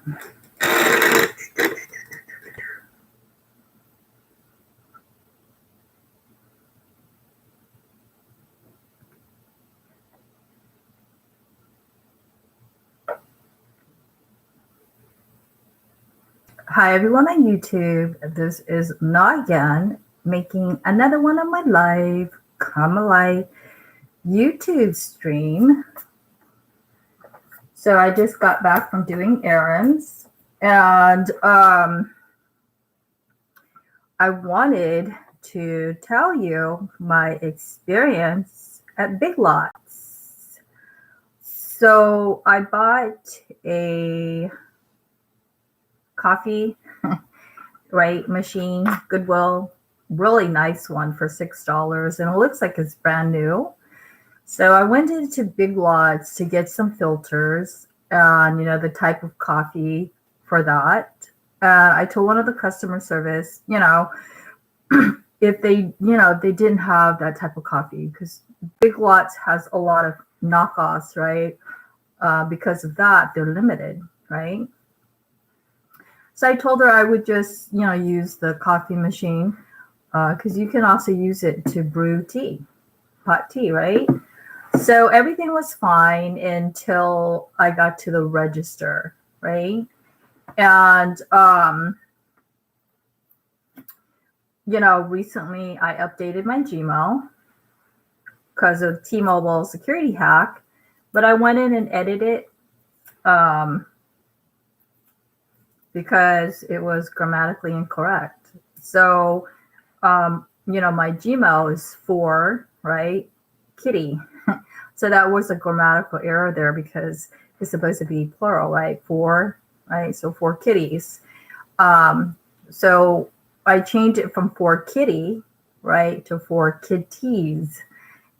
Hi everyone on YouTube. This is Na again, making another one of my live Come Alive YouTube stream. So I just got back from doing errands, and I wanted to tell you my experience at Big Lots. So I bought a coffee machine, Goodwill, really nice one for $6, and it looks like it's brand new. So I went into Big Lots to get some filters and the type of coffee for that. I told one of the customer service, if they didn't have that type of coffee, because Big Lots has a lot of knockoffs, right? Because of that, they're limited, right? So I told her I would just, use the coffee machine because you can also use it to brew tea, hot tea, right? So everything was fine until I got to the register, right? And, recently I updated my Gmail because of T-Mobile security hack, but I went in and edited it because it was grammatically incorrect. So, my Gmail is for, right, kitty. So that was a grammatical error there because it's supposed to be plural, right? For, right? So for kitties. So I changed it from for kitty, right, to for kitties.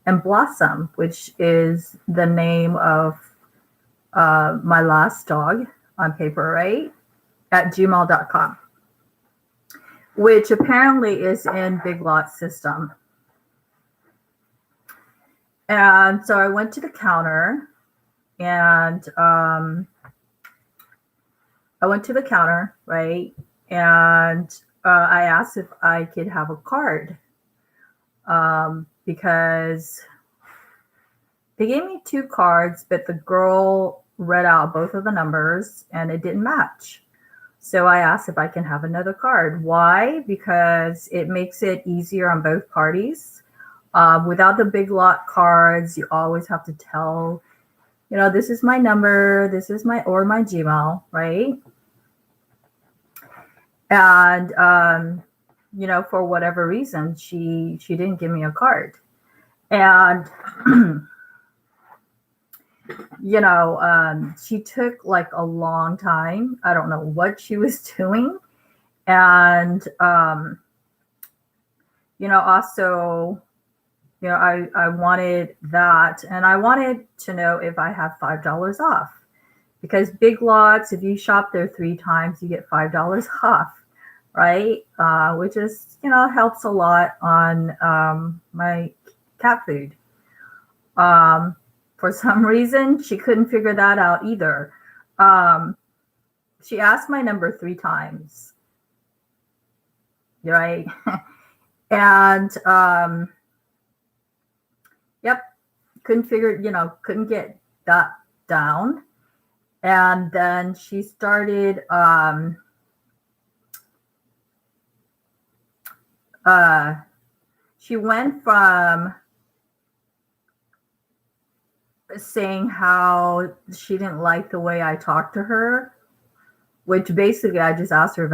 And Blossom, which is the name of my last dog on paper, right? At gmail.com, which apparently is in Big Lots system. And so I went to the counter and right? And I asked if I could have a card because they gave me 2 cards, but the girl read out both of the numbers and it didn't match. So I asked if I can have another card. Why? Because it makes it easier on both parties. Without the Big Lot cards, you always have to tell, this is my number, this is my Gmail, right? And, for whatever reason, she didn't give me a card. And, she took like a long time. I don't know what she was doing. And, also, I wanted that. And I wanted to know if I have $5 off. Because Big Lots, if you shop there 3 times, you get $5 off, right? Which is, helps a lot on my cat food. For some reason, she couldn't figure that out either. She asked my number 3 times, right? And yep, couldn't get that down. And then she started she went from saying how she didn't like the way I talked to her, which basically I just asked her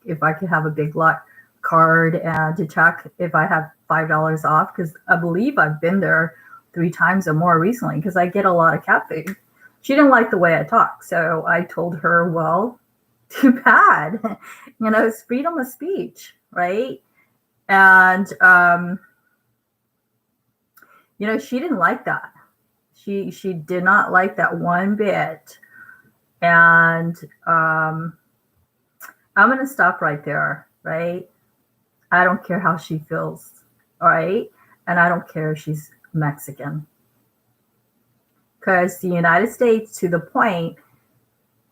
if I could have a Big Lot card and to check if I have $5 off, because I believe I've been there 3 times or more recently because I get a lot of cat food. She didn't like the way I talk, so I told her, well, too bad. It's freedom of speech, right? And she didn't like that. She did not like that one bit. And I'm going to stop right there, right? I don't care how she feels, all right? And I don't care if she's Mexican. Because the United States, to the point,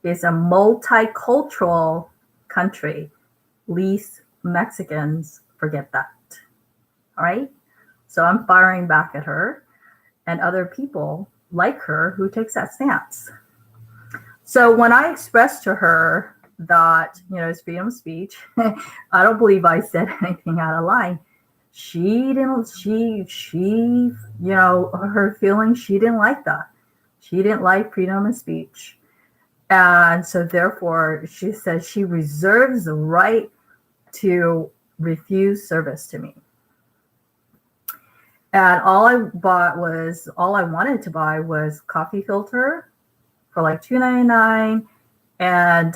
is a multicultural country. Least Mexicans forget that. All right. So I'm firing back at her and other people like her who takes that stance. So when I expressed to her that, it's freedom of speech, I don't believe I said anything out of line. She didn't, her feelings, she didn't like that. She didn't like freedom of speech. And so therefore, she says she reserves the right to refuse service to me. And all I wanted to buy was coffee filter for like $2.99 and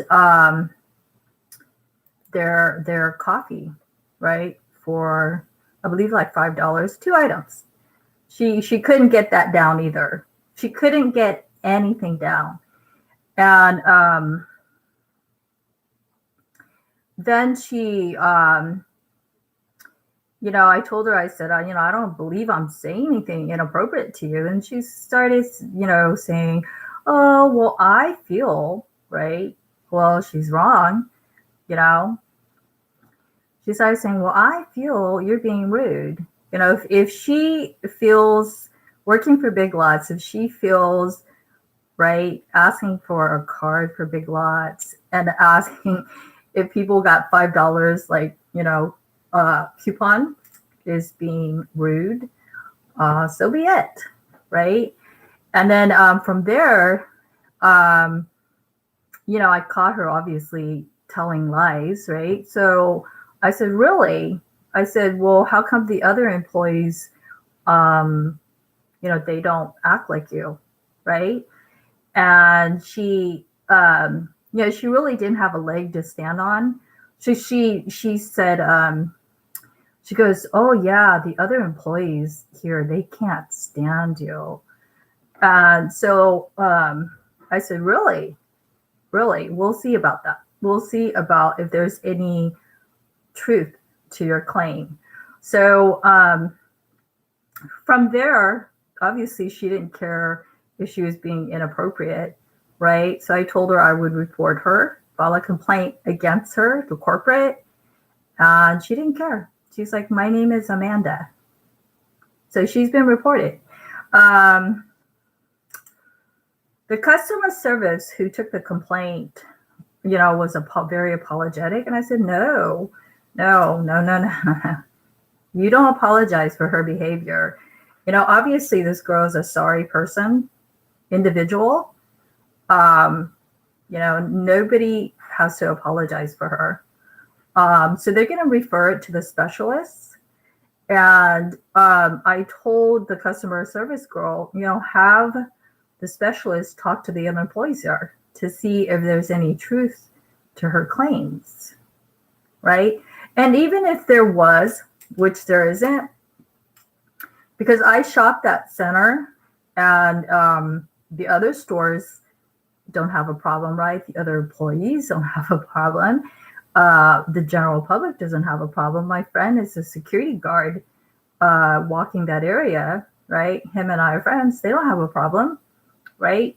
their coffee, right? For I believe like $5, 2 items. She couldn't get that down either. She couldn't get anything down. And then she I told her, I said, I don't believe I'm saying anything inappropriate to you. And she started, saying, oh, well, I feel, right? Well, she's wrong, She started saying, well, I feel you're being rude. If she feels working for Big Lots, if she feels, right, asking for a card for Big Lots and asking if people got $5, like, coupon is being rude, so be it, right? And then from there, I caught her obviously telling lies, right? So I said, really? I said, well, how come the other employees, they don't act like you, right? And she, she really didn't have a leg to stand on. So she said, she goes, oh yeah, the other employees here, they can't stand you. And so I said, really? Really? We'll see about that. We'll see about if there's any truth to your claim. So from there, obviously she didn't care if she was being inappropriate, right? So I told her I would report her, file a complaint against her to corporate, and she didn't care. She's like, my name is Amanda. So she's been reported. The customer service who took the complaint, was very apologetic. And I said, no. You don't apologize for her behavior. Obviously this girl is a sorry person, individual. Nobody has to apologize for her. So they're going to refer it to the specialists. And I told the customer service girl, have the specialist talk to the other employees there to see if there's any truth to her claims, right? And even if there was, which there isn't, because I shopped at Center and the other stores don't have a problem, right? The other employees don't have a problem. The general public doesn't have a problem. My friend is a security guard walking that area, right? Him and I are friends. They don't have a problem, right?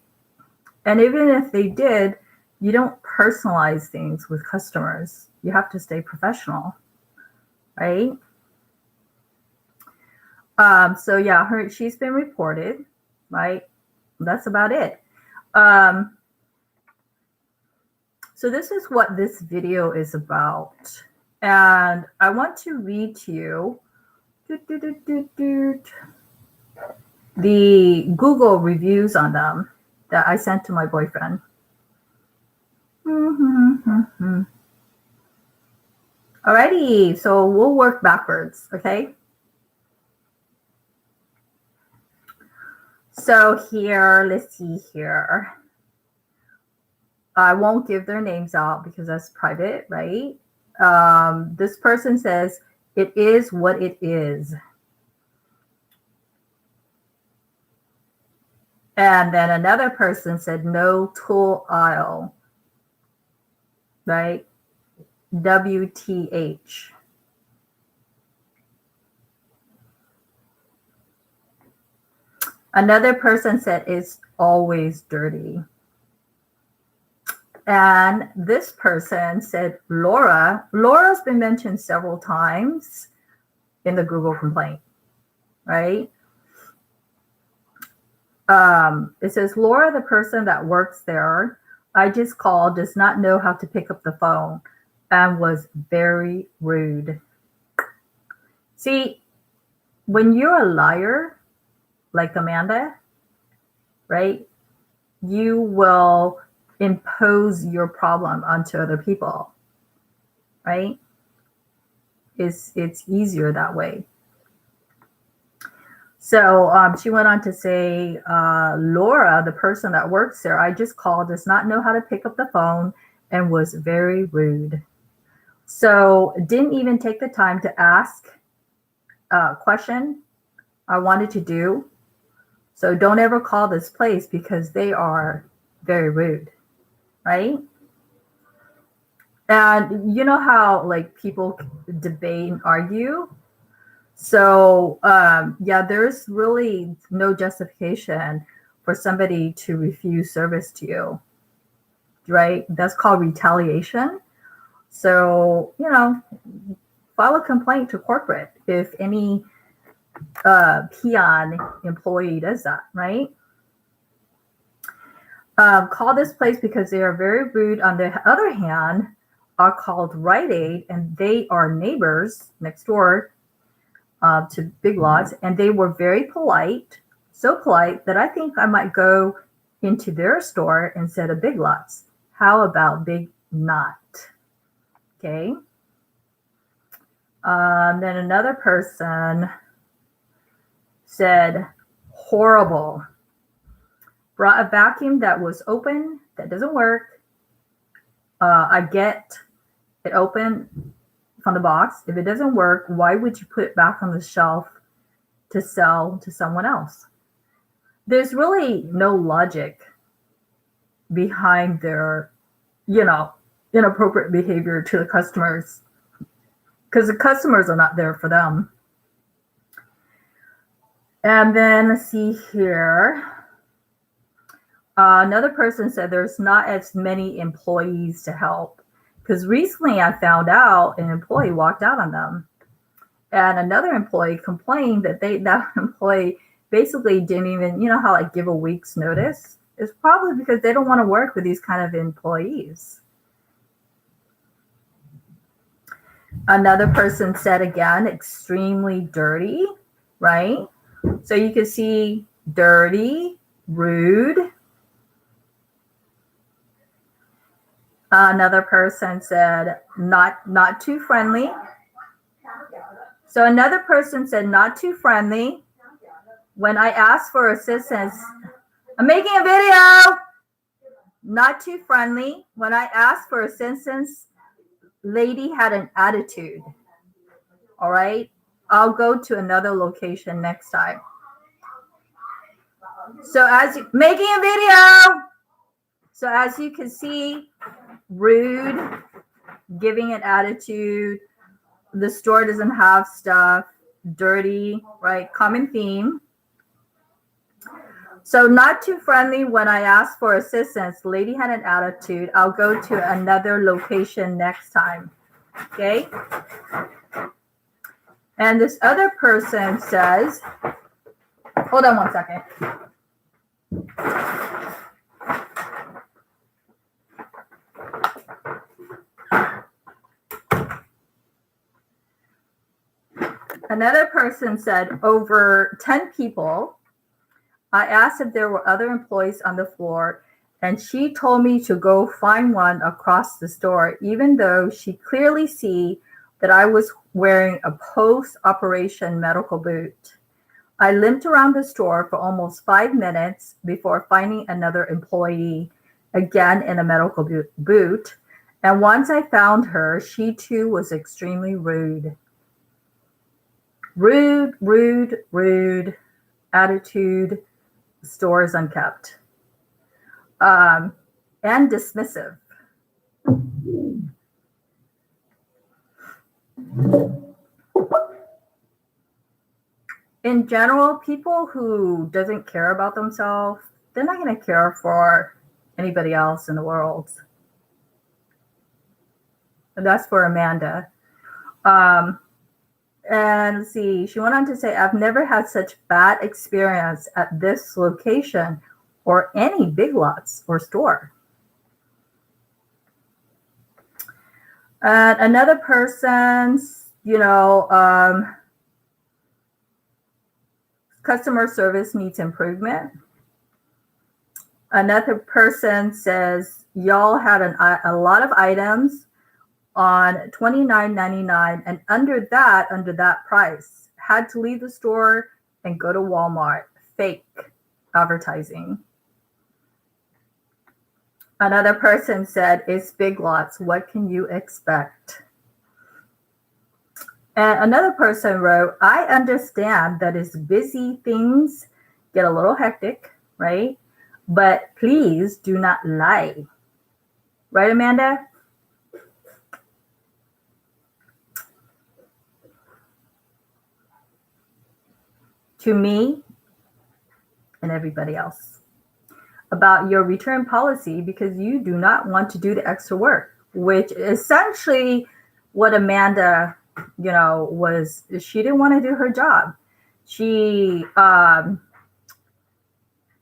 And even if they did, you don't personalize things with customers. You have to stay professional, right? So yeah, she's been reported, right? That's about it. So this is what this video is about. And I want to read to you the Google reviews on them that I sent to my boyfriend. Alrighty, so we'll work backwards, okay? So here, let's see here. I won't give their names out because that's private, right? This person says, it is what it is. And then another person said, no tool aisle, right? WTH. Another person said, it's always dirty. And this person said, Laura's been mentioned several times in the Google complaint, right? It says, Laura, the person that works there, I just called, does not know how to pick up the phone and was very rude. See, when you're a liar, like Amanda, right, you will impose your problem onto other people, right? It's easier that way. So she went on to say, Laura, the person that works there, I just called, does not know how to pick up the phone and was very rude. So didn't even take the time to ask a question I wanted to do. So don't ever call this place because they are very rude, right? And you know how like people debate and argue? So, yeah, there's really no justification for somebody to refuse service to you, right? That's called retaliation. So, file a complaint to corporate if any peon employee does that, right? Call this place because they are very rude. On the other hand, are called Rite Aid, and they are neighbors next door to Big Lots, and they were very polite, so polite that I think I might go into their store instead of Big Lots. How about Big Not? Okay. Then another person said, horrible. Brought a vacuum that was open, that doesn't work. I get it open from the box. If it doesn't work, why would you put it back on the shelf to sell to someone else? There's really no logic behind their, inappropriate behavior to the customers because the customers are not there for them. And then let's see here. Another person said there's not as many employees to help because recently I found out an employee walked out on them. And another employee complained that that employee basically didn't even, how like give a week's notice? It's probably because they don't want to work with these kind of employees. Another person said again, extremely dirty, right? So you can see dirty, rude. Another person said not too friendly. So another person said not too friendly. When I asked for assistance, I'm making a video. Not too friendly. When I asked for assistance, lady had an attitude. All right. I'll go to another location next time. So making a video. So as you can see, rude, giving an attitude. The store doesn't have stuff. Dirty, right? Common theme. So not too friendly. When I asked for assistance, lady had an attitude. I'll go to another location next time. Okay. And this other person says, hold on one second. Another person said, over 10 people. I asked if there were other employees on the floor, and she told me to go find one across the store, even though she clearly see that I was wearing a post-operation medical boot. I limped around the store for almost 5 minutes before finding another employee, again in a medical boot. And once I found her, she too was extremely rude. Rude, rude, rude attitude. Store is unkept. And dismissive. In general, people who doesn't care about themselves, they're not going to care for anybody else in the world. And that's for Amanda. Um, and let's see, she went on to say, I've never had such bad experience at this location or any Big Lots or store. And another person's, customer service needs improvement. Another person says, y'all had a lot of items on $29.99 and under that price. Had to leave the store and go to Walmart. Fake advertising. Another person said, it's Big Lots. What can you expect? And another person wrote, I understand that it's busy, things get a little hectic, right? But please do not lie. Right, Amanda? To me and everybody else about your return policy, because you do not want to do the extra work, which essentially what Amanda, was, she didn't want to do her job. She,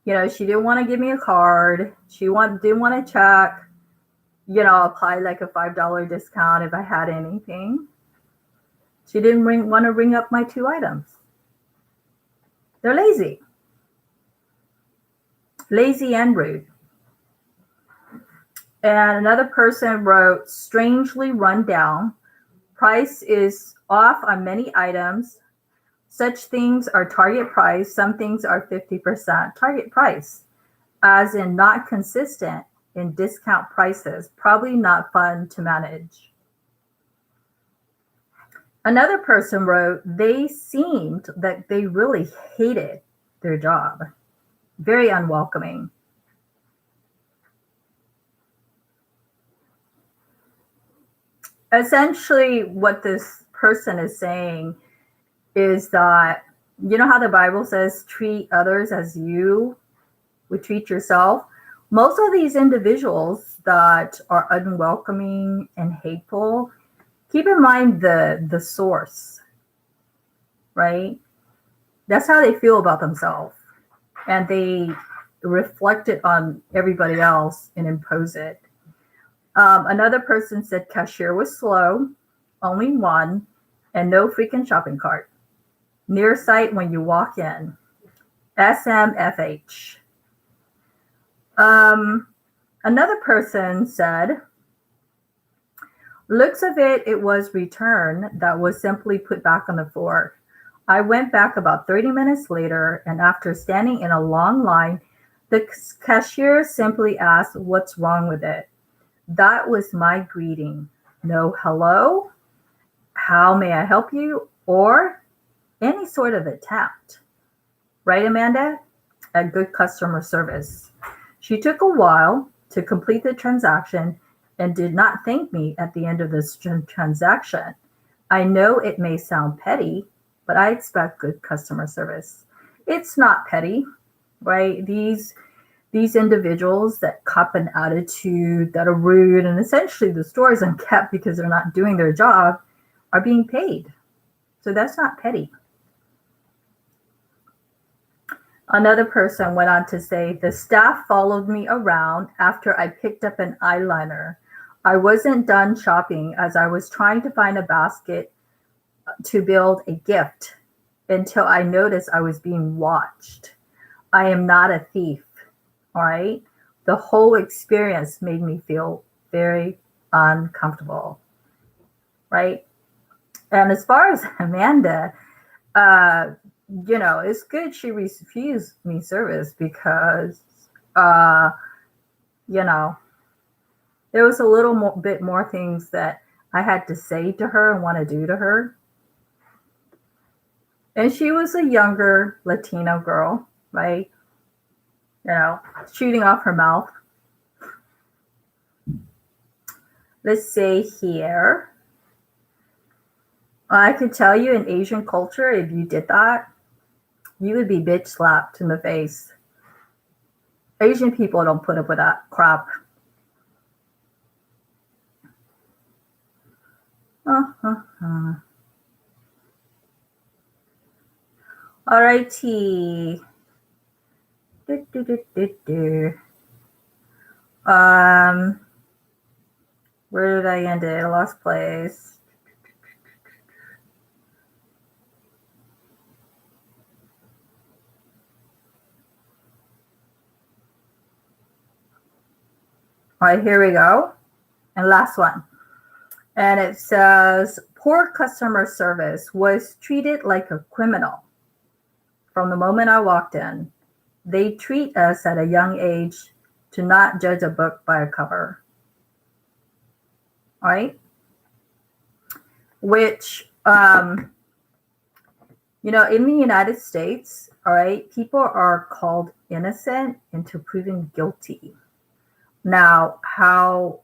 she didn't want to give me a card. She didn't want to check, apply like a $5 discount if I had anything. She didn't want to ring up my 2 items. They're lazy. Lazy and rude. And another person wrote, strangely run down. Price is off on many items. Such things are target price. Some things are 50% target price, as in not consistent in discount prices. Probably not fun to manage. Another person wrote, they seemed that they really hated their job. Very unwelcoming. Essentially, what this person is saying is that, how the Bible says, treat others as you would treat yourself. Most of these individuals that are unwelcoming and hateful, keep in mind the source, right? That's how they feel about themselves. And they reflect it on everybody else and impose it. Another person said cashier was slow, only one, and no freaking shopping cart. Near sight when you walk in. SMFH. Another person said, looks of it, it was return that was simply put back on the floor. I went back about 30 minutes later, and after standing in a long line, the cashier simply asked, what's wrong with it? That was my greeting. No hello, how may I help you, or any sort of attempt. Right, Amanda? A good customer service. She took a while to complete the transaction and did not thank me at the end of this transaction. I know it may sound petty, but I expect good customer service. It's not petty, right? These individuals that cop an attitude, that are rude, and essentially the store is unkept because they're not doing their job, are being paid. So that's not petty. Another person went on to say, the staff followed me around after I picked up an eyeliner. I wasn't done shopping as I was trying to find a basket to build a gift until I noticed I was being watched. I am not a thief, all right? The whole experience made me feel very uncomfortable, right? And as far as Amanda, it's good she refused me service because, there was a little bit more things that I had to say to her and want to do to her. And she was a younger Latino girl, right? Shooting off her mouth. Let's say here. I could tell you in Asian culture, if you did that, you would be bitch slapped in the face. Asian people don't put up with that crap. Uh. All righty. Do, do, do, do, do. Um, where did I end it? I lost place. All right, here we go. And last one. And it says, poor customer service, was treated like a criminal from the moment I walked in. They treat us at a young age to not judge a book by a cover. All right. Which, in the United States, all right, people are called innocent into proven guilty. Now, how,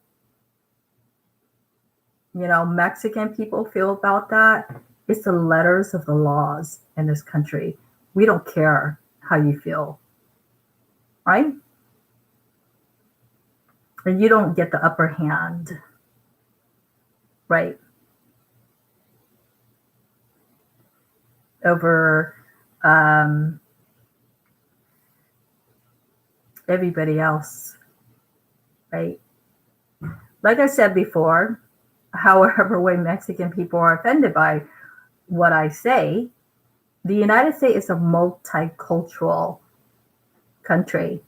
Mexican people feel about that, it's the letters of the laws in this country. We don't care how you feel, right? And you don't get the upper hand, right? Over everybody else, right? Like I said before, however way Mexican people are offended by what I say, the United States is a multicultural country.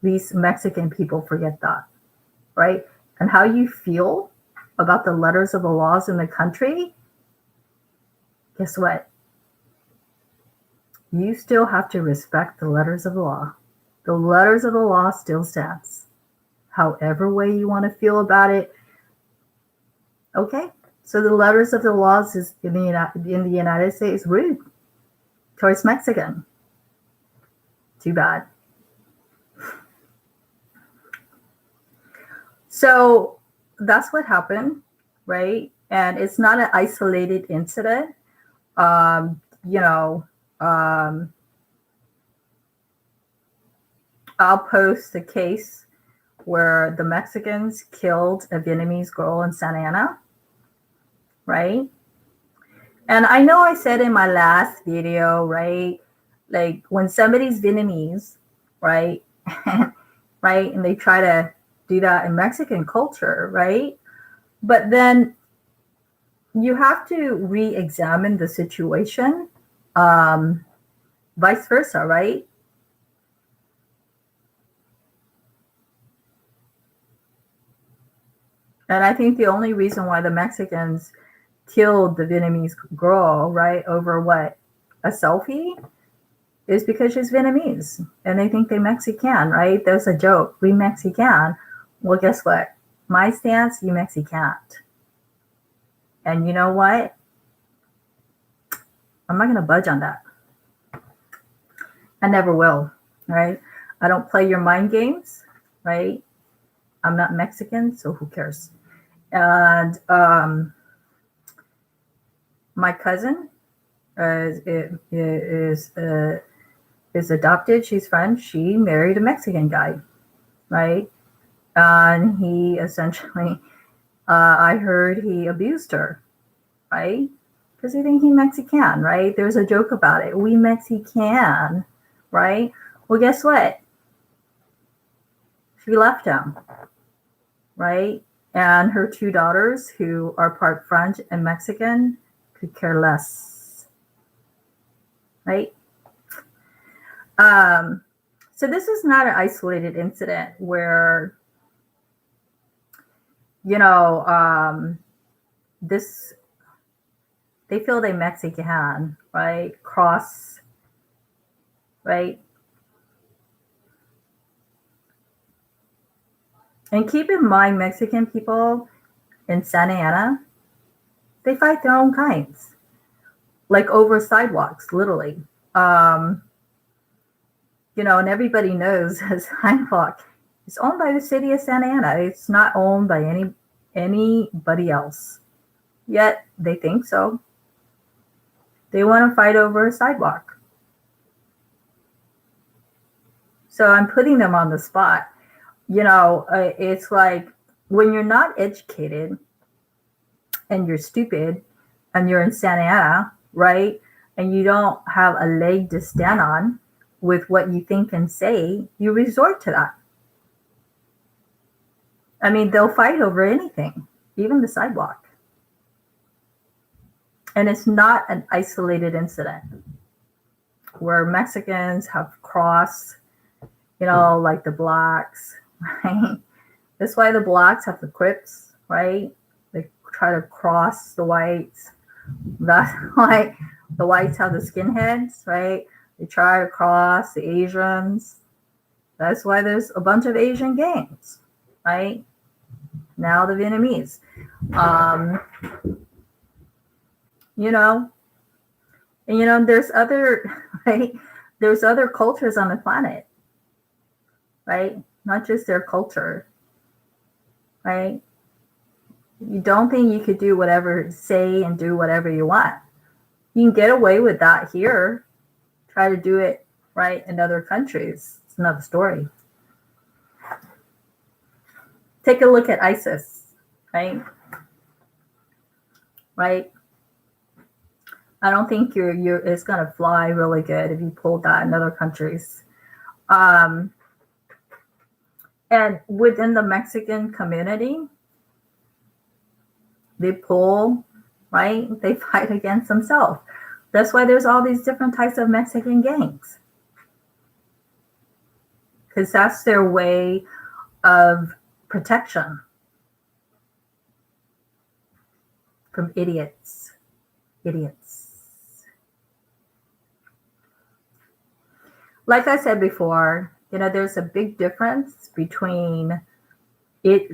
These Mexican people forget that, right? And how you feel about the letters of the laws in the country, guess what? You still have to respect the letters of the law. The letters of the law still stands. However way you want to feel about it, okay? So the letters of the laws is in the United States rude towards Mexican. Too bad. So that's what happened, right? And it's not an isolated incident. Um, you know, um, I'll post a case where the Mexicans killed a Vietnamese girl in Santa Ana, right? And I know I said in my last video, right? Like when somebody's Vietnamese, right? Right? And they try to do that in Mexican culture, right? But then you have to re-examine the situation, vice versa, right? And I think the only reason why the Mexicans killed the Vietnamese girl, right, over what, a selfie, is because she's Vietnamese and they think they Mexican, right? There's a joke, we Mexican. Well, guess what? My stance, you Mexican. And you know what? I'm not going to budge on that. I never will, right? I don't play your mind games, right? I'm not Mexican, so who cares? And my cousin is adopted. She's French. She married a Mexican guy, right? And he essentially, I heard he abused her, right? Because he thinks he's Mexican, right? There's a joke about it. We Mexican, right? Well, guess what? She left him, right? And her two daughters, who are part French and Mexican, could care less, right? So this is not an isolated incident where, this, they feel they Mexican, right? Cross, right? And keep in mind, Mexican people in Santa Ana, they fight their own kinds, like over sidewalks, literally. And everybody knows a sidewalk is owned by the city of Santa Ana. It's not owned by anybody else. Yet they think so. They want to fight over a sidewalk. So I'm putting them on the spot. It's like when you're not educated, and you're stupid and you're in Santa Ana, right? And you don't have a leg to stand on with what you think and say, you resort to that. I mean, they'll fight over anything, even the sidewalk. And it's not an isolated incident where Mexicans have crossed, like the blacks, right? That's why the blacks have the Crips, right? They try to cross the whites. That's why the whites have the skinheads, right? They try to cross the Asians. That's why there's a bunch of Asian gangs, right? Now the Vietnamese. And there's other, right? There's other cultures on the planet, right? Not just their culture, right? You don't think you could do whatever, say and do whatever you want. You can get away with that here. Try to do it, right, in other countries. It's another story. Take a look at ISIS, right? Right? I don't think it's going to fly really good if you pull that in other countries. And within the Mexican community, they pull, right? They fight against themselves. That's why there's all these different types of Mexican gangs. Because that's their way of protection from idiots. Like I said before, there's a big difference between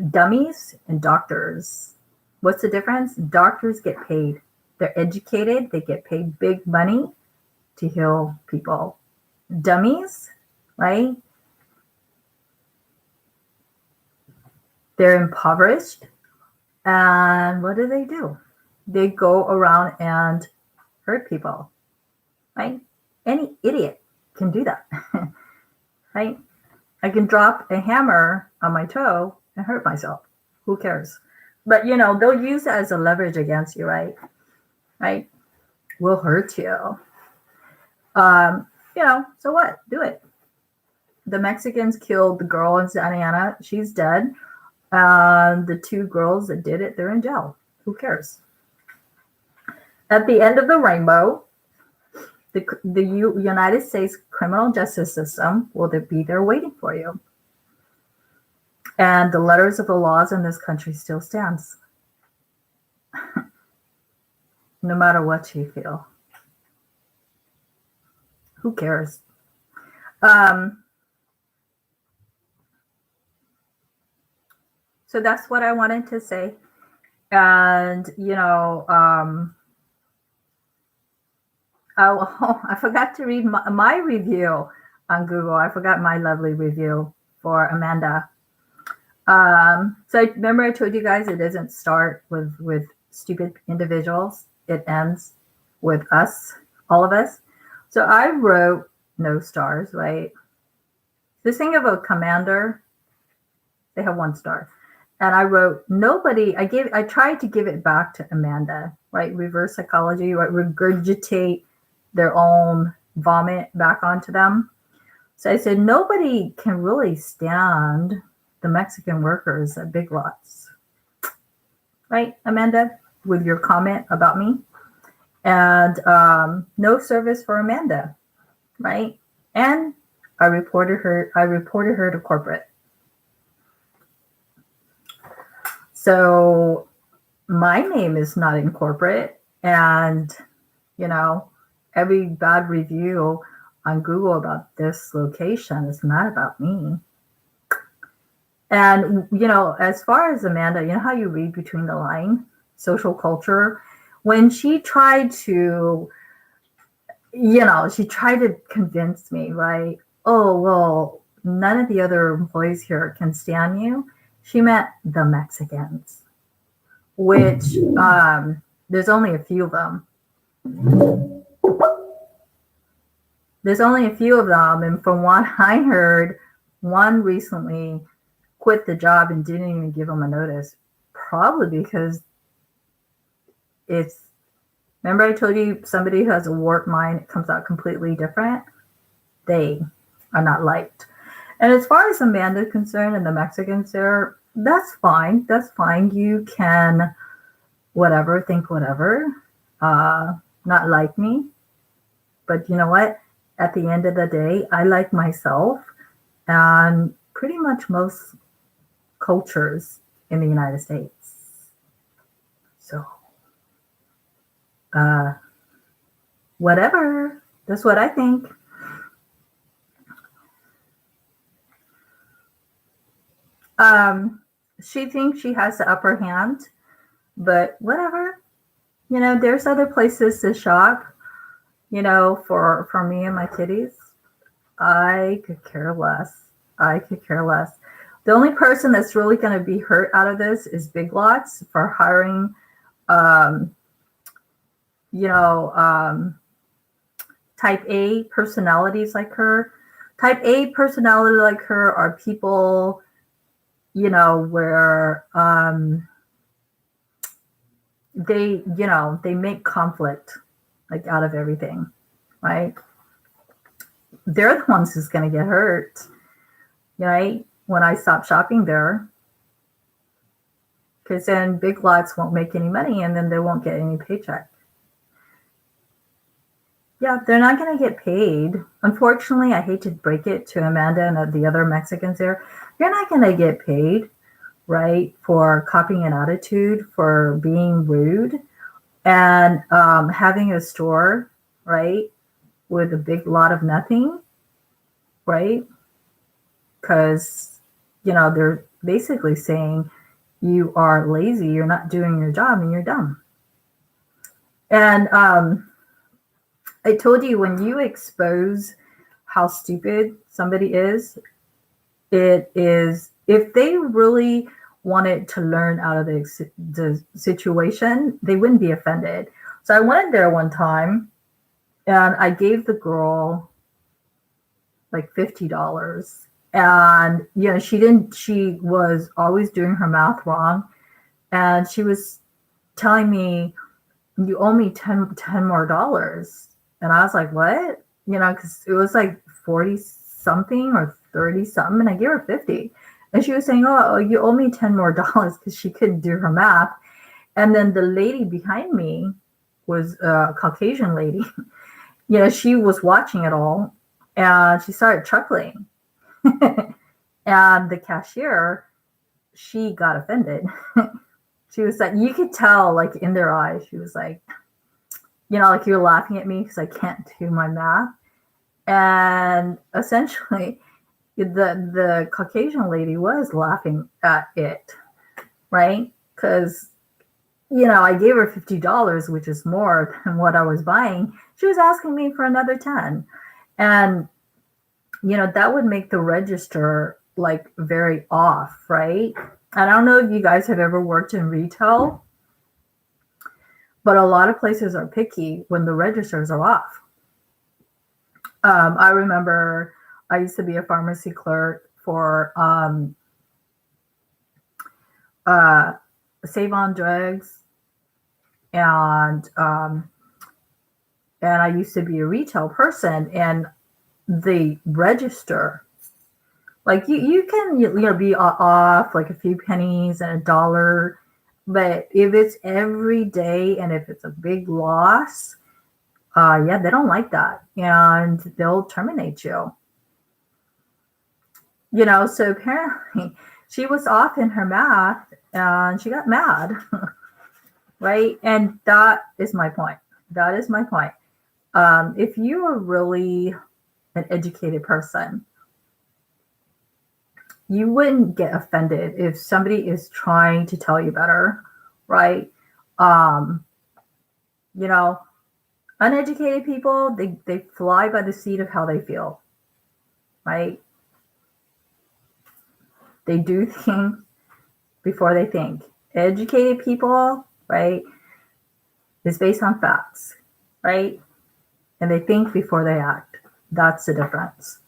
dummies and doctors. What's the difference? Doctors get paid. They're educated. They get paid big money to heal people. Dummies, right? They're impoverished. And what do? They go around and hurt people, right? Any idiot can do that, right? I can drop a hammer on my toe and hurt myself. Who cares? But, they'll use it as a leverage against you, right? Right? We'll hurt you. So what? Do it. The Mexicans killed the girl in Santa Ana. She's dead. The two girls that did it, they're in jail. Who cares? At the end of the rainbow, the United States criminal justice system will be there waiting for you. And the letters of the laws in this country still stands. No matter what you feel. Who cares? So that's what I wanted to say. And, I forgot to read my review on Google. I forgot my lovely review for Amanda. So remember I told you guys it doesn't start with stupid individuals. It ends with us, all of us. So I wrote no stars, right? Just think of a commander. They have 1 star. And I wrote nobody. I tried to give it back to Amanda, right? Reverse psychology, right? Regurgitate their own vomit back onto them. So I said, nobody can really stand the Mexican workers at Big Lots. Right, Amanda, with your comment about me? And no service for Amanda, right? And I reported her to corporate. So my name is not in corporate, and every bad review on Google about this location is not about me. And as far as Amanda, how you read between the line, social culture, when she tried to convince me, right? Oh, well, none of the other employees here can stand you. She meant the Mexicans, which there's only a few of them. And from what I heard, one recently quit the job and didn't even give them a notice, probably because it's, remember I told you somebody who has a warped mind, it comes out completely different. They are not liked. And as far as Amanda is concerned and the Mexicans there, that's fine. That's fine. You can whatever, think whatever, not like me. But you know what? At the end of the day, I like myself and pretty much most cultures in the United States. So, whatever. That's what I think. She thinks she has the upper hand, but whatever. You know, there's other places to shop. You know, for me and my kitties, I could care less. I could care less. The only person that's really going to be hurt out of this is Big Lots for hiring, um, you know, type A personalities like her. Type A personality like her are people, you know, where they make conflict like out of everything, right? They're the ones who's going to get hurt, right? When I stop shopping there, because then Big Lots won't make any money and then they won't get any paycheck. Yeah, they're not going to get paid. Unfortunately, I hate to break it to Amanda and the other Mexicans there. You're not going to get paid, right, for copying an attitude, for being rude, and having a store, right, with a big lot of nothing, right? Because, you know, they're basically saying you are lazy, you're not doing your job, and you're dumb. And I told you, when you expose how stupid somebody is, it is, if they really wanted to learn out of the situation, they wouldn't be offended. So I went there one time and I gave the girl like $50. And, you know, she was always doing her math wrong. And she was telling me, you owe me 10 more dollars. And I was like, what? You know, because it was like 40 something or 30 something. And I gave her 50. And she was saying, oh, you owe me 10 more dollars, because she couldn't do her math. And then the lady behind me was a Caucasian lady. You know, she was watching it all and she started chuckling. And the cashier, she got offended. She was like, you could tell, like, in their eyes, she was like, you know, like, you're laughing at me because I can't do my math. And essentially, the Caucasian lady was laughing at it, right? Because, you know, I gave her $50, which is more than what I was buying. She was asking me for another 10. And, you know, that would make the register like very off, right? And I don't know if you guys have ever worked in retail, but a lot of places are picky when the registers are off. I remember I used to be a pharmacy clerk for Save On Drugs, and I used to be a retail person, and the register, like, you can, you know, be off like a few pennies and $1, but if it's every day and if it's a big loss, yeah, they don't like that, and they'll terminate you. You know, so apparently she was off in her math and she got mad, right? And that is my point. That is my point. If you are really an educated person, you wouldn't get offended if somebody is trying to tell you better, right? You know, uneducated people, they fly by the seat of how they feel, right? They do things before they think. Educated people, right, is based on facts, right? And they think before they act. That's the difference.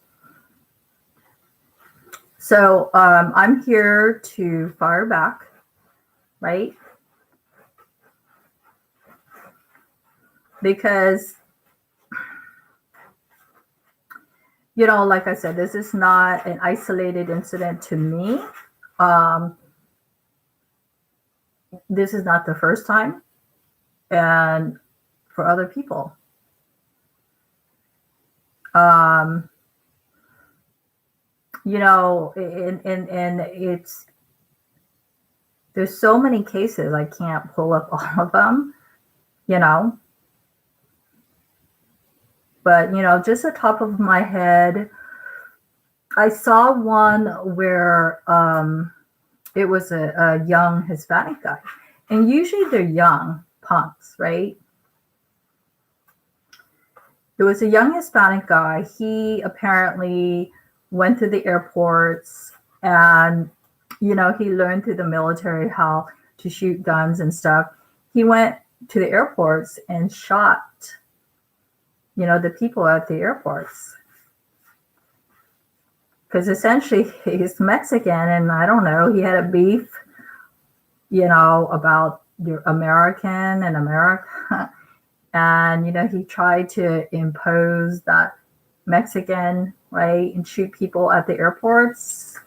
So I'm here to fire back, right? because, like I said, this is not an isolated incident to me. Um, this is not the first time, and for other people. Um, and it's there's so many cases I can't pull up all of them, you know, but just the top of my head, I saw one where it was a young Hispanic guy, and usually they're young punks, right? It was a young Hispanic guy. He apparently went to the airports, and he learned through the military how to shoot guns and stuff. He went to the airports and shot, the people at the airports. Because essentially he's Mexican, and I don't know, he had a beef, about your American and America. And, he tried to impose that Mexican, right, and shoot people at the airports.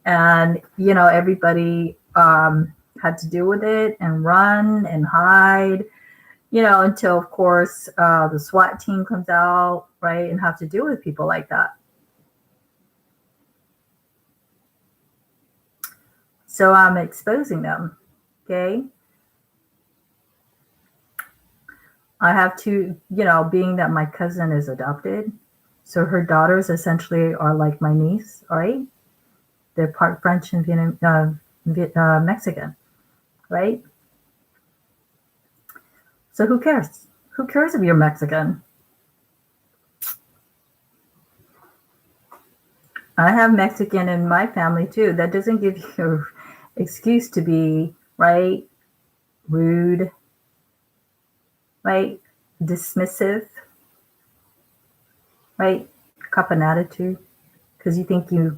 And, everybody had to deal with it and run and hide, until, of course, the SWAT team comes out, right, and have to deal with people like that. So I'm exposing them, okay? I have to, being that my cousin is adopted, so her daughters essentially are like my niece, all right? They're part French and Mexican, right? So who cares? Who cares if you're Mexican? I have Mexican in my family too. That doesn't give you an excuse to be, right, rude, right, dismissive, right, cup an attitude, because you think you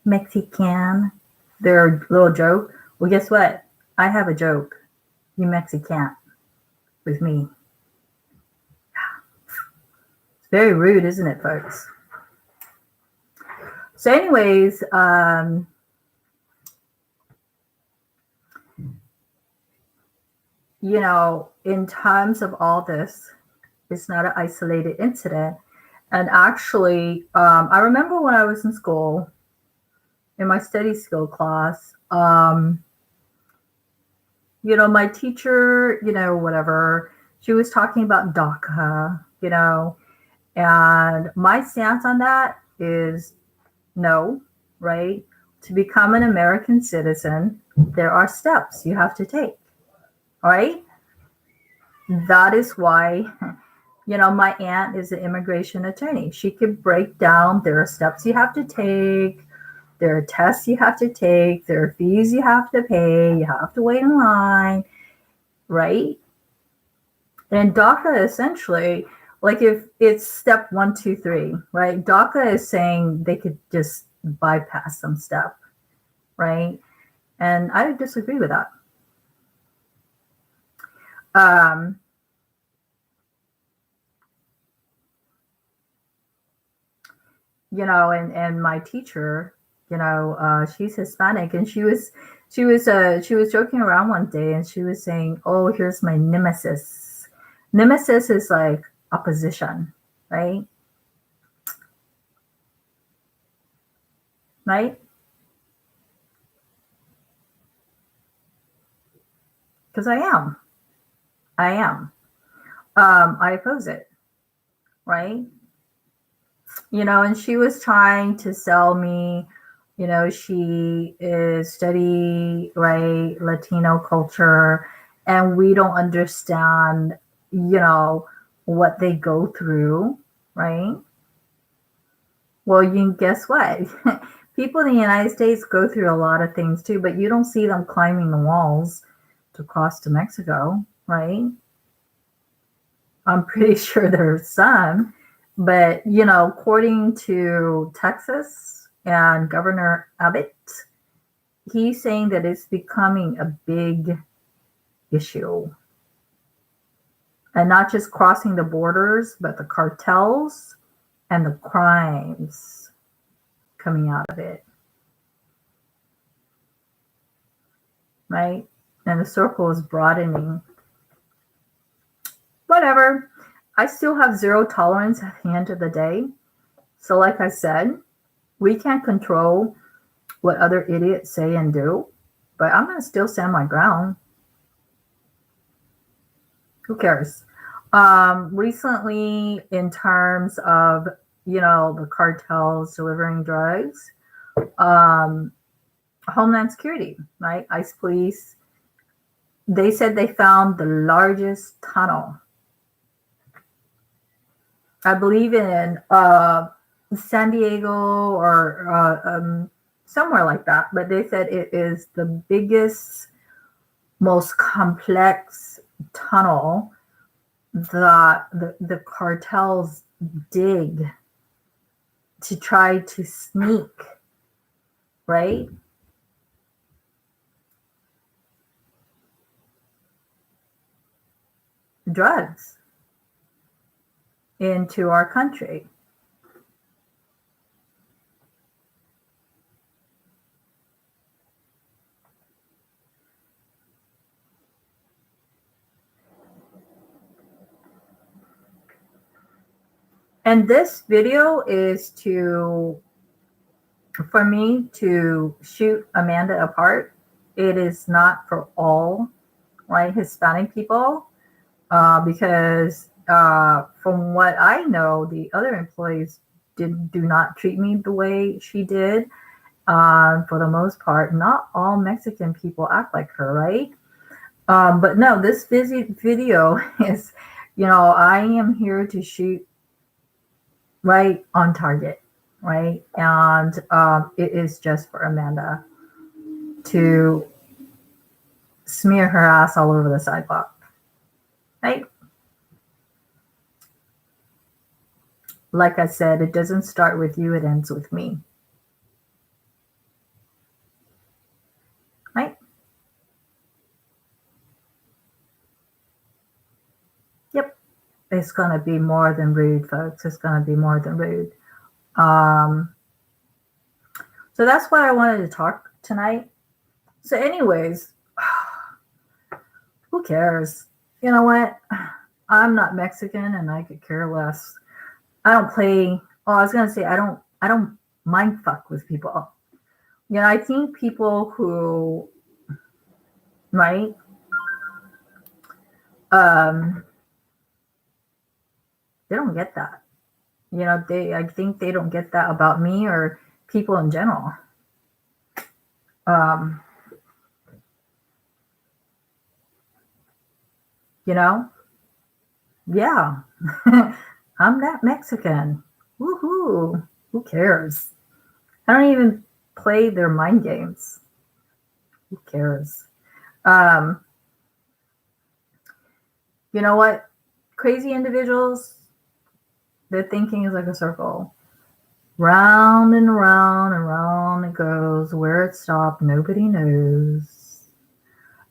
Mexican. Their little joke. Well, guess what? I have a joke. You Mexican with me. It's very rude, isn't it, folks? So anyways, in terms of all this, it's not an isolated incident. And actually, I remember when I was in school, in my study skill class, my teacher, whatever, she was talking about DACA, and my stance on that is no, right? To become an American citizen, there are steps you have to take, all right? That is why, my aunt is an immigration attorney. She could break down, there are steps you have to take, there are tests you have to take, there are fees you have to pay, you have to wait in line, right? And DACA essentially, like if it's step 1, 2, 3, right? DACA is saying they could just bypass some step, right? And I disagree with that. And my teacher, she's Hispanic, and she was joking around one day, and she was saying, "Oh, here's my nemesis." Nemesis is like opposition, right? Right? Because I am. I oppose it, right? And she was trying to sell me, she is study, right, Latino culture, and we don't understand, what they go through, right? Well, you guess what? People in the United States go through a lot of things too, but you don't see them climbing the walls to cross to Mexico, right? I'm pretty sure there's some, but according to Texas and Governor Abbott, he's saying that it's becoming a big issue. And not just crossing the borders, but the cartels and the crimes coming out of it, right? And the circle is broadening. Whatever. I still have zero tolerance at the end of the day. So like I said, we can't control what other idiots say and do, but I'm going to still stand my ground. Who cares? Recently, in terms of, the cartels delivering drugs, Homeland Security, right? ICE police, they said they found the largest tunnel, I believe in San Diego or somewhere like that. But they said it is the biggest, most complex tunnel that the cartels dig to try to sneak, right? Drugs into our country. And this video is for me to shoot Amanda apart. It is not for all, right, Hispanic people, because from what I know, the other employees do not treat me the way she did. For the most part, not all Mexican people act like her, right? But no, this video is, I am here to shoot right on target, right? And it is just for Amanda to smear her ass all over the sidewalk, right? Like I said, it doesn't start with you, it ends with me, right? Yep. It's going to be more than rude, folks. It's going to be more than rude. So that's what I wanted to talk tonight. So anyways, who cares? You know what? I'm not Mexican and I could care less. I don't play. Oh, I was going to say, I don't mind fuck with people. I think people who, right? They don't get that. I think they don't get that about me or people in general. Yeah, I'm not Mexican. Woohoo! Who cares? I don't even play their mind games. Who cares? You know what? Crazy individuals, their thinking is like a circle. Round and round and round it goes. Where it stopped, nobody knows.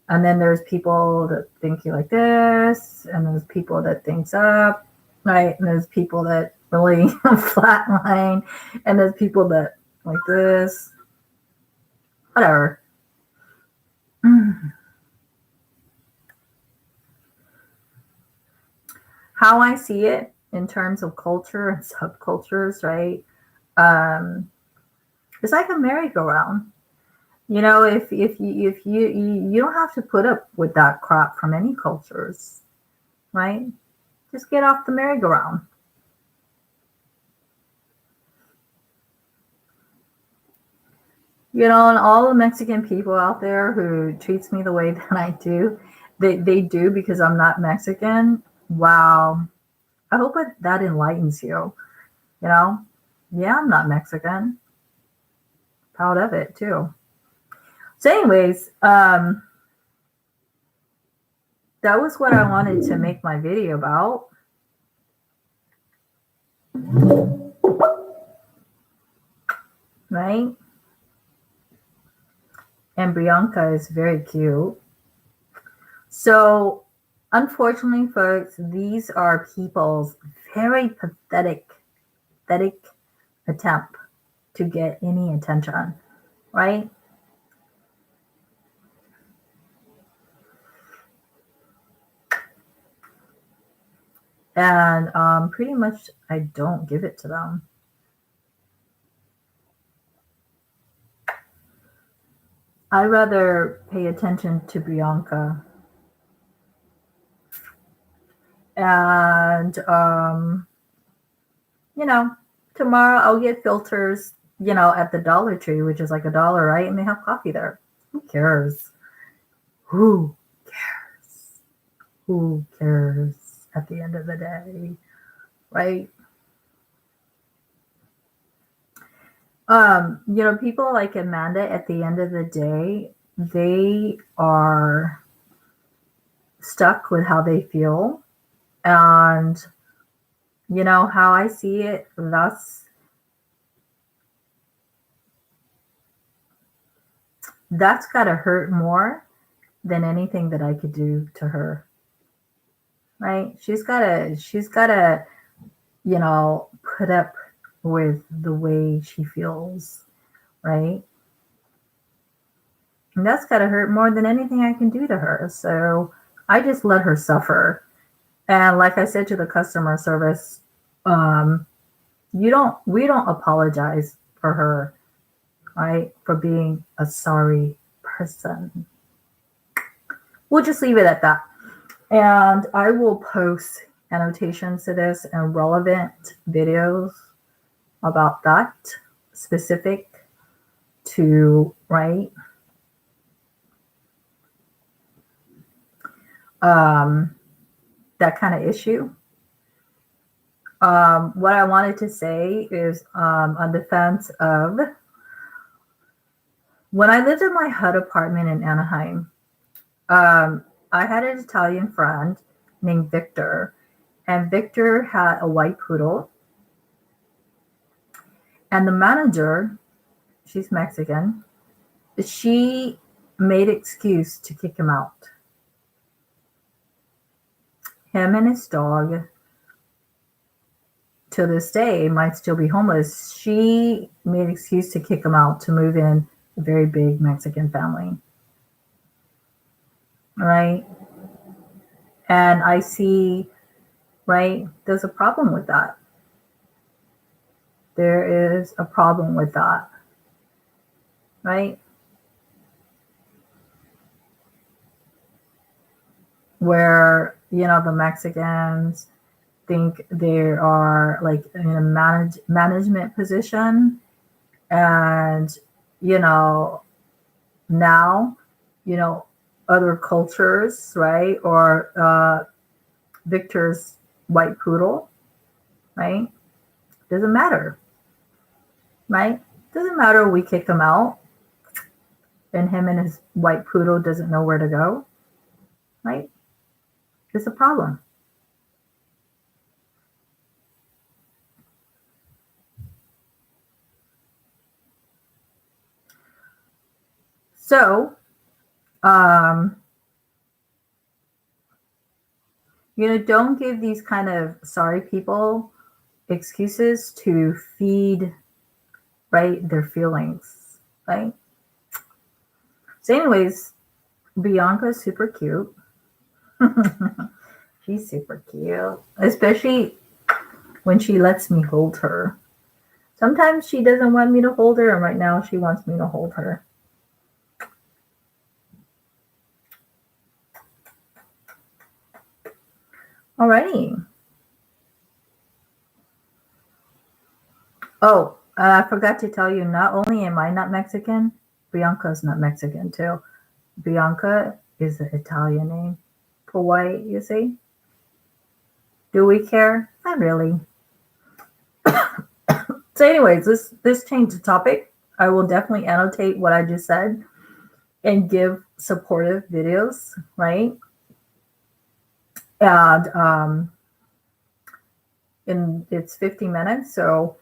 And then there's people that think you like this, and there's people that thinks up, right? And there's people that really flatline, and there's people that like this. Whatever. How I see it in terms of culture and subcultures, right? It's like a merry-go-round. If you don't have to put up with that crap from any cultures, right? Just get off the merry-go-round. And all the Mexican people out there who treats me the way that I do, they do because I'm not Mexican. Wow. I hope that enlightens you. Yeah, I'm not Mexican. Proud of it too. So anyways, that was what I wanted to make my video about. Right? And Bianca is very cute. So Unfortunately, folks, these are people's very pathetic attempt to get any attention, right? And pretty much I don't give it to them. I rather pay attention to Bianca. And, you know, tomorrow I'll get filters, at the Dollar Tree, which is like $1, right? And they have coffee there. Who cares? Who cares? Who cares at the end of the day, right? People like Amanda, at the end of the day, they are stuck with how they feel. And, how I see it, that's got to hurt more than anything that I could do to her. Right? She's gotta, put up with the way she feels, right? And that's gotta hurt more than anything I can do to her. So I just let her suffer. And like I said to the customer service, we don't apologize for her, right? For being a sorry person. We'll just leave it at that. And I will post annotations to this and relevant videos about that specific to, right? That kind of issue. What I wanted to say is on defense of when I lived in my HUD apartment in Anaheim, I had an Italian friend named Victor, and Victor had a white poodle. And the manager, she's Mexican, she made excuse to kick him out. Him and his dog, to this day, might still be homeless. She made excuse to kick him out to move in a very big Mexican family. Right? And I see, right, there's a problem with that. There is a problem with that. Right? Where, the Mexicans think they are like in a management position. And, now, other cultures, right? Or Victor's white poodle, right? Doesn't matter, right? Doesn't matter. We kick him out and him and his white poodle doesn't know where to go, right? It's a problem. So, don't give these kind of sorry people excuses to feed, right, their feelings, right? So anyways, Bianca's super cute. She's super cute, especially when she lets me hold her. Sometimes she doesn't want me to hold her, and right now she wants me to hold her. Alrighty. Oh, I forgot to tell you, not only am I not Mexican, Bianca's not Mexican too. Bianca is an Italian name for white, you see? Do we care? Not really. So anyways, this changed the topic. I will definitely annotate what I just said and give supportive videos, right? And it's 50 minutes, so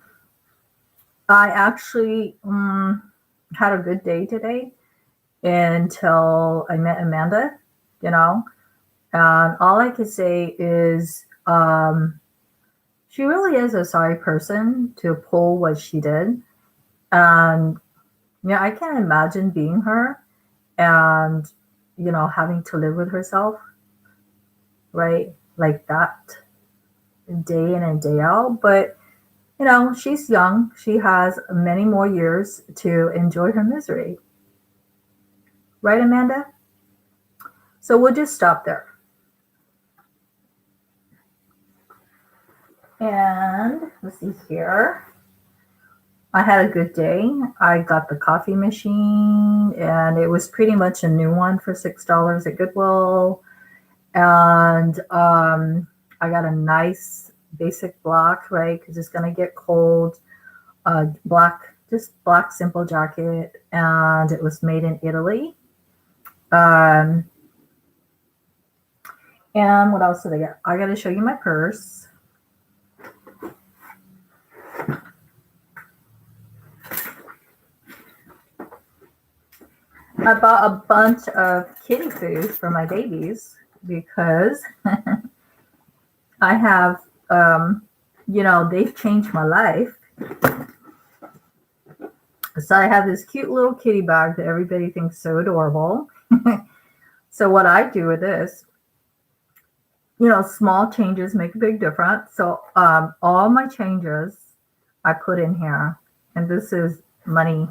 I actually had a good day today until I met Amanda, And all I could say is she really is a sorry person to pull what she did. And yeah, I can't imagine being her and, having to live with herself, right? Like that day in and day out. But, she's young. She has many more years to enjoy her misery. Right, Amanda? So we'll just stop there. And let's see here. I had a good day. I got the coffee machine, and it was pretty much a new one for $6 at Goodwill. And I got a nice basic block, right? Because it's gonna get cold. Just black simple jacket, and it was made in Italy. Um, and what else did I get? I got to show you my purse. I bought a bunch of kitty food for my babies because I have, they've changed my life. So I have this cute little kitty bag that everybody thinks so adorable. So what I do with this, small changes make a big difference. So all my changes I put in here, and this is money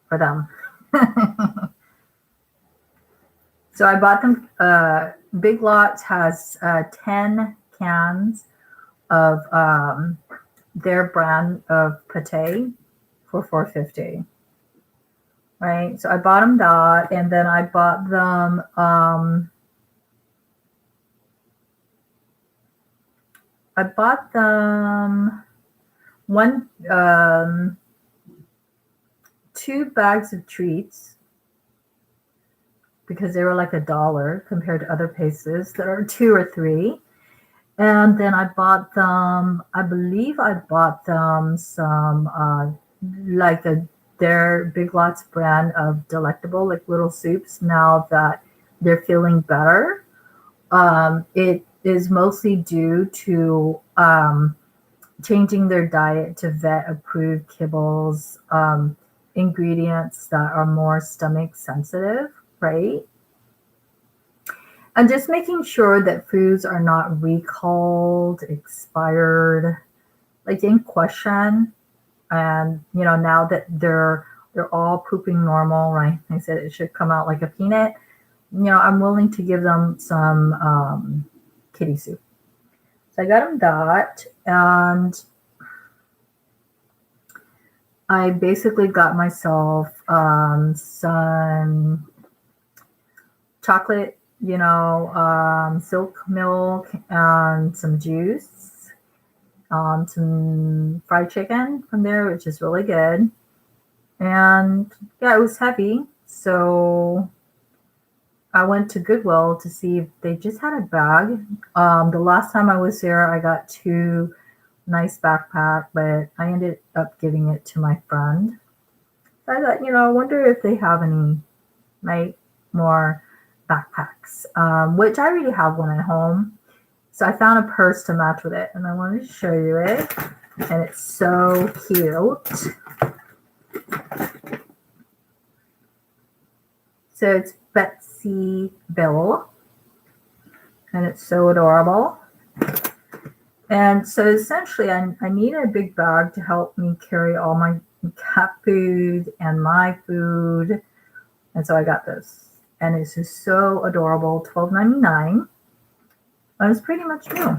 for them. So I bought them. Big Lots has 10 cans of their brand of pate for $4.50. Right. So I bought them that, and then I bought them. I bought them two bags of treats because they were like $1 compared to other places that are 2 or 3. And then I bought them, I believe I bought them some, their Big Lots brand of delectable, like little soups now that they're feeling better. It is mostly due to changing their diet to vet-approved kibbles, ingredients that are more stomach sensitive, right? And just making sure that foods are not recalled, expired, like in question. And now that they're all pooping normal, right? They said it should come out like a peanut. I'm willing to give them some kitty soup. So I got them that, and I basically got myself some chocolate, silk milk, and some juice, some fried chicken from there, which is really good. And yeah, it was heavy. So I went to Goodwill to see if they just had a bag. The last time I was there, I got 2 nice backpack, but I ended up giving it to my friend. So I thought, I wonder if they have any more backpacks, which I already have one at home. So I found a purse to match with it, and I wanted to show you it. And it's so cute. So it's Betsy Bill, and it's so adorable. And so essentially I need a big bag to help me carry all my cat food and my food. And so I got this, and it's just so adorable. $12.99, and it's pretty much new.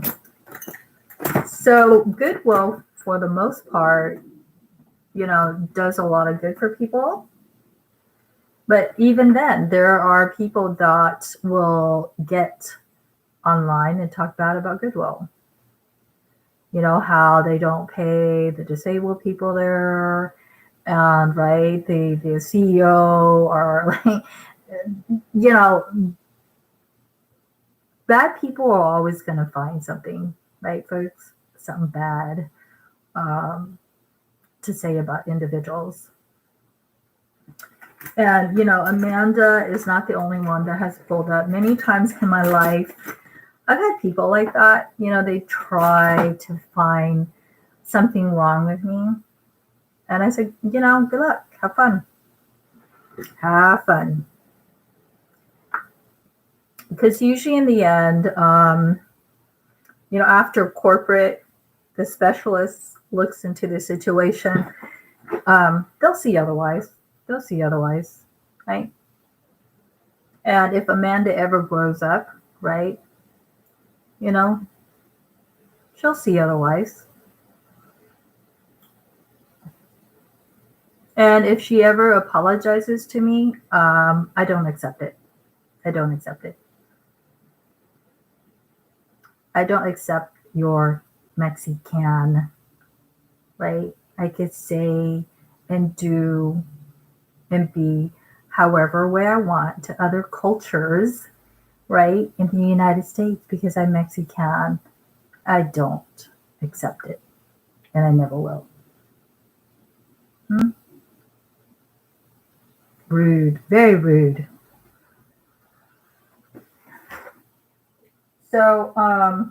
So Goodwill, for the most part, does a lot of good for people. But even then, there are people that will get online and talk bad about Goodwill. How they don't pay the disabled people there, and right, the CEO, or bad people are always going to find something, right, folks? Something bad to say about individuals. And, you know, Amanda is not the only one that has pulled up. Many times in my life, I've had people like that. You know, they try to find something wrong with me. And I said, you know, good luck. Have fun. Have fun. Because usually in the end, you know, after corporate, the specialist looks into the situation, they'll see otherwise. They'll see otherwise, right? And if Amanda ever grows up, right, you know, she'll see otherwise. And if she ever apologizes to me, I don't accept it. I don't accept it. I don't accept your Mexican, right? I could say and do and be however way I want to other cultures, right, in the United States because I'm Mexican. I don't accept it, and I never will. Hmm? Rude, very rude. So, I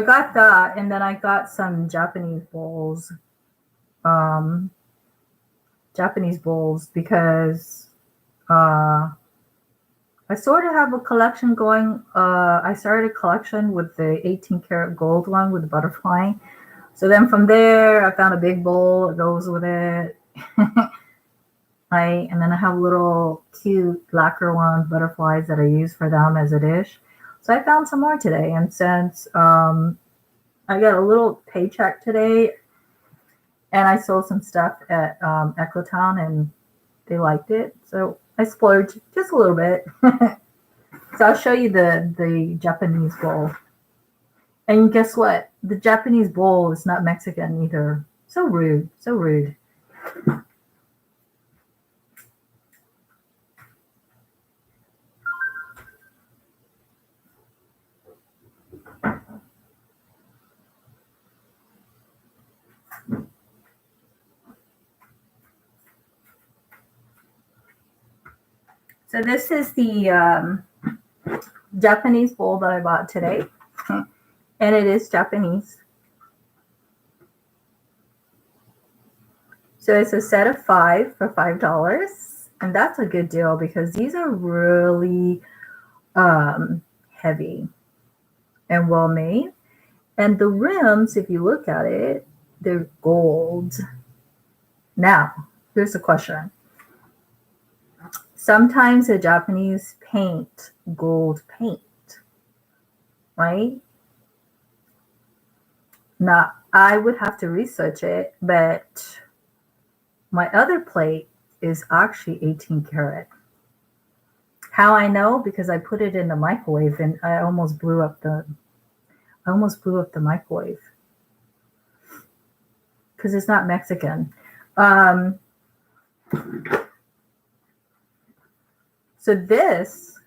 got that, and then I got some um, Japanese bowls because uh, I sort of have a collection going. I started a collection with the 18 karat gold one with the butterfly. So then from there, I found a big bowl that goes with it. Right, and then I have little cute lacquer ones, butterflies that I use for them as a dish. So I found some more today, and since I got a little paycheck today, and I sold some stuff at Echotown, and they liked it, so I splurged just a little bit. So I'll show you the Japanese bowl, and guess what? The Japanese bowl is not Mexican either. So rude, so rude. So this is the Japanese bowl that I bought today, and it is Japanese. So it's a set of 5 for $5, and that's a good deal because these are really heavy and well made. And the rims, if you look at it, they're gold. Now, here's the question. Sometimes the Japanese paint gold paint, right? Now, I would have to research it, but my other plate is actually 18 karat. How I know? Because I put it in the microwave and I almost blew up the microwave because it's not Mexican. So this,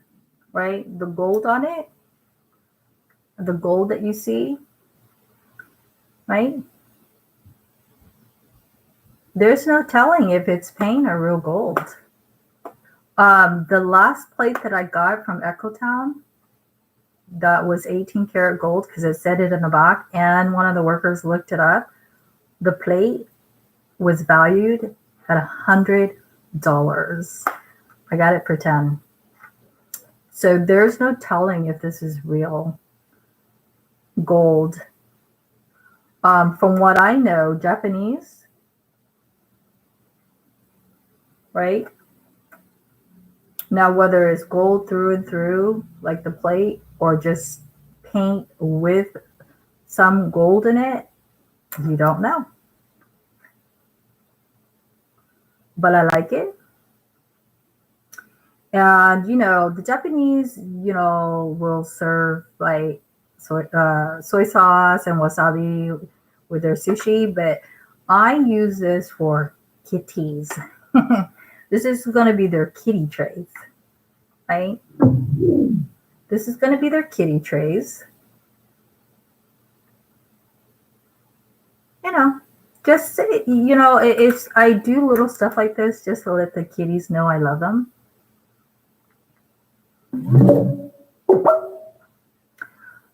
right, the gold on it, the gold that you see, right? There's no telling if it's paint or real gold. The last plate that I got from Echotown, that was 18 karat gold because it said it in the back, and one of the workers looked it up. The plate was valued at $100. I got it for 10. So there's no telling if this is real gold. From what I know, Japanese, right? Now, whether it's gold through and through, like the plate, or just paint with some gold in it, you don't know. But I like it. And, you know, the Japanese, you know, will serve like soy sauce and wasabi with their sushi, but I use this for kitties. This is going to be their kitty trays, right? This is going to be their kitty trays. You know, Just say, you know, it's I do little stuff like this just to let the kitties know I love them.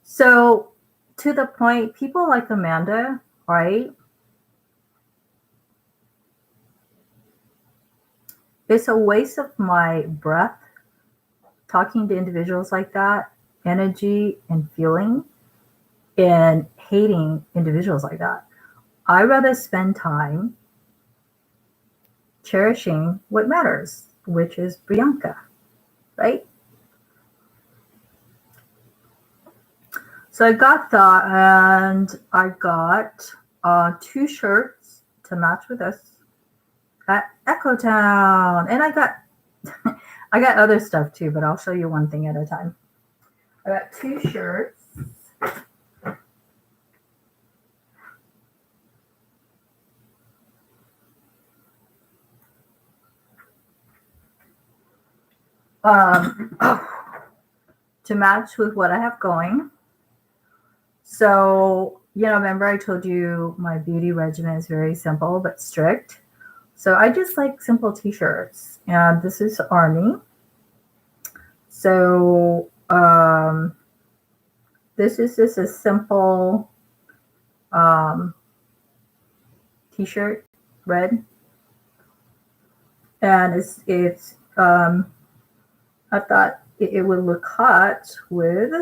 So to the point, people like Amanda, right? It's a waste of my breath talking to individuals like that, energy and feeling, and hating individuals like that. I rather spend time cherishing what matters, which is Bianca, right? So I got that, and I got two shirts to match with us at Echo Town, and I got I got other stuff too, but I'll show you one thing at a time. I got two shirts. To match with what I have going. So, you know, remember I told you my beauty regimen is very simple but strict. So I just like simple t-shirts. And this is Army. So this is just a simple t-shirt, red. And it's I thought it would look hot with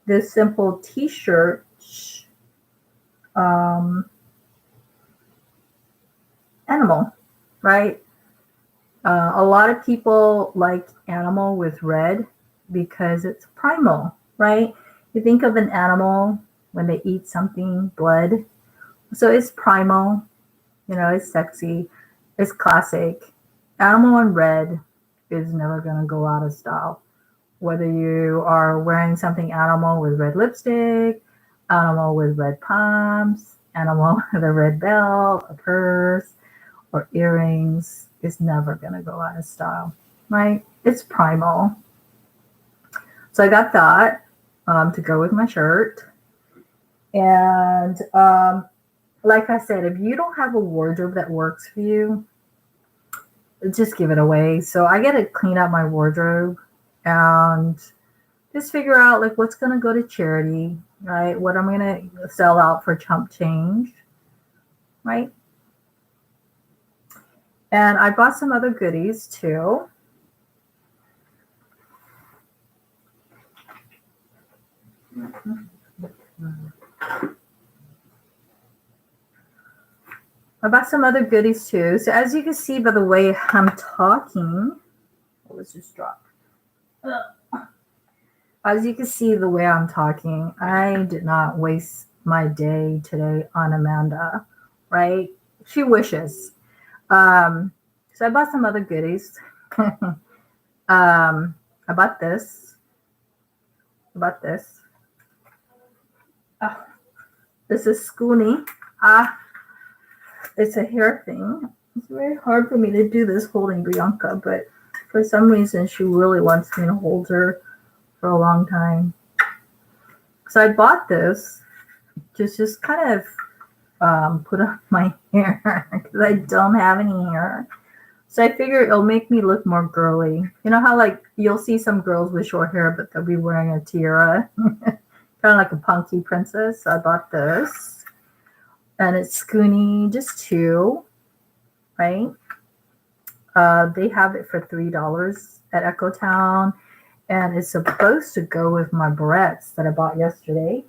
this simple t-shirt animal, right? A lot of people like animal with red because it's primal, right? You think of an animal when they eat something, blood. So it's primal, you know, it's sexy, it's classic. Animal in red is never going to go out of style. Whether you are wearing something animal with red lipstick, animal with red palms, animal with a red belt, a purse, or earrings, is never going to go out of style, right? It's primal. So I got that to go with my shirt. And like I said, if you don't have a wardrobe that works for you, just give it away. So I got to clean out my wardrobe and just figure out like what's going to go to charity, right? What I'm going to sell out for chump change, right? And I bought some other goodies too. I bought some other goodies too. So as you can see by the way I'm talking, let's just drop. As you can see the way I'm talking, I did not waste my day today on Amanda, right? She wishes. So I bought some other goodies. I bought this. I bought this. This is Scoony. It's a hair thing. It's very hard for me to do this holding Bianca, but for some reason she really wants me to hold her for a long time. So I bought this to just kind of put on my hair because I don't have any hair. So I figure it'll make me look more girly. You know how like you'll see some girls with short hair, but they'll be wearing a tiara, kind of like a punky princess. So I bought this, and it's Scoony, just two, right? They have it for $3 at Echo Town, and it's supposed to go with my barrettes that I bought yesterday.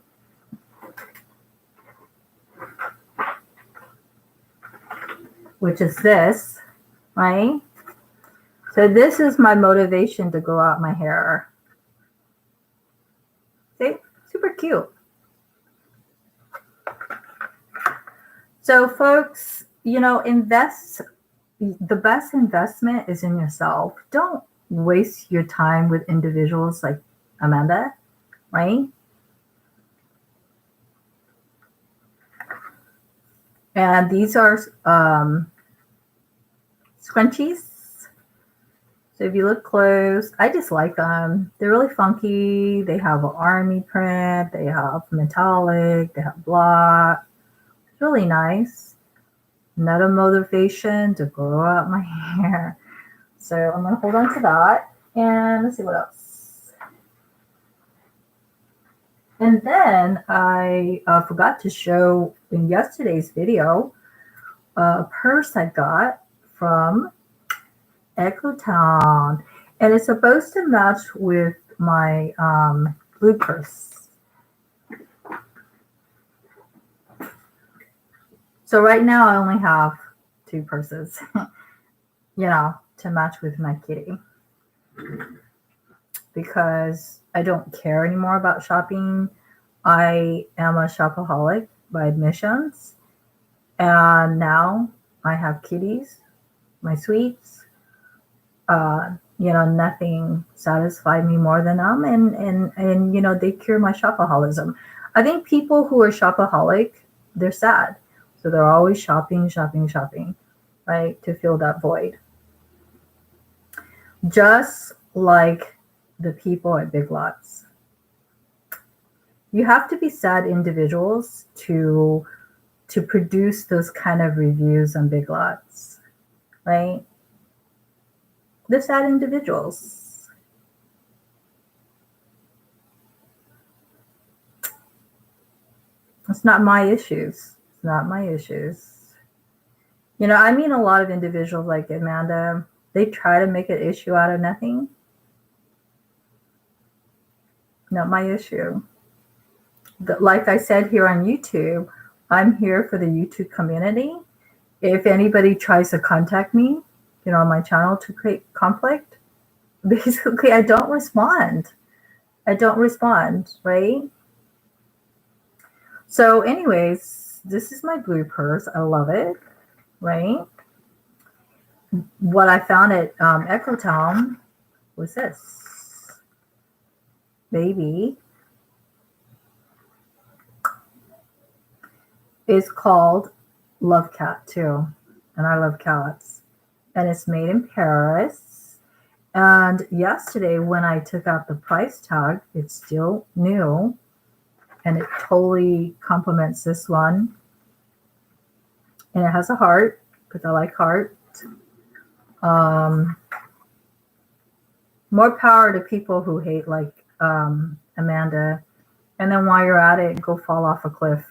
Which is this, right? So this is my motivation to grow out my hair. See? Super cute. So folks, you know, invest. The best investment is in yourself. Don't waste your time with individuals like Amanda, right? And these are scrunchies. So if you look close, I just like them. They're really funky. They have an army print. They have metallic. They have block. Really nice. Another motivation to grow out my hair. So I'm going to hold on to that. And let's see what else. And then I forgot to show in yesterday's video a purse I got from Echotown. And it's supposed to match with my blue purse. So right now I only have 2 purses, to match with my kitty. Because I don't care anymore about shopping. I am a shopaholic by admissions. And now I have kitties, my sweets. Nothing satisfied me more than them. And they cure my shopaholism. I think people who are shopaholic, they're sad. So they're always shopping, right? To fill that void. Just like the people at Big Lots. You have to be sad individuals to produce those kind of reviews on Big Lots, right? They're sad individuals. It's not my issues. It's not my issues. I mean, a lot of individuals like Amanda, they try to make an issue out of nothing. Not my issue. Like I said here on YouTube, I'm here for the YouTube community. If anybody tries to contact me, on my channel to create conflict, basically I don't respond. Right? So anyways, this is my blue purse. I love it, right? What I found at Echotown was this baby. It's called Love Cat too, and I love cats. And it's made in Paris. And yesterday when I took out the price tag, it's still new, and it totally complements this one. And it has a heart because I like heart. More power to people who hate like Amanda. And then while you're at it, go fall off a cliff.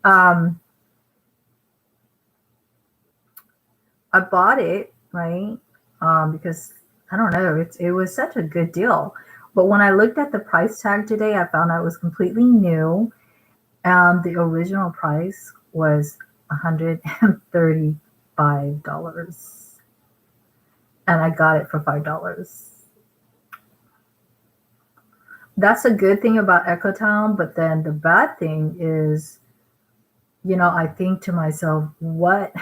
I bought it, right? Because I don't know, it was such a good deal. But when I looked at the price tag today, I found out it was completely new. And the original price was $135. And I got it for $5. That's a good thing about Echotown. But then the bad thing is, I think to myself, what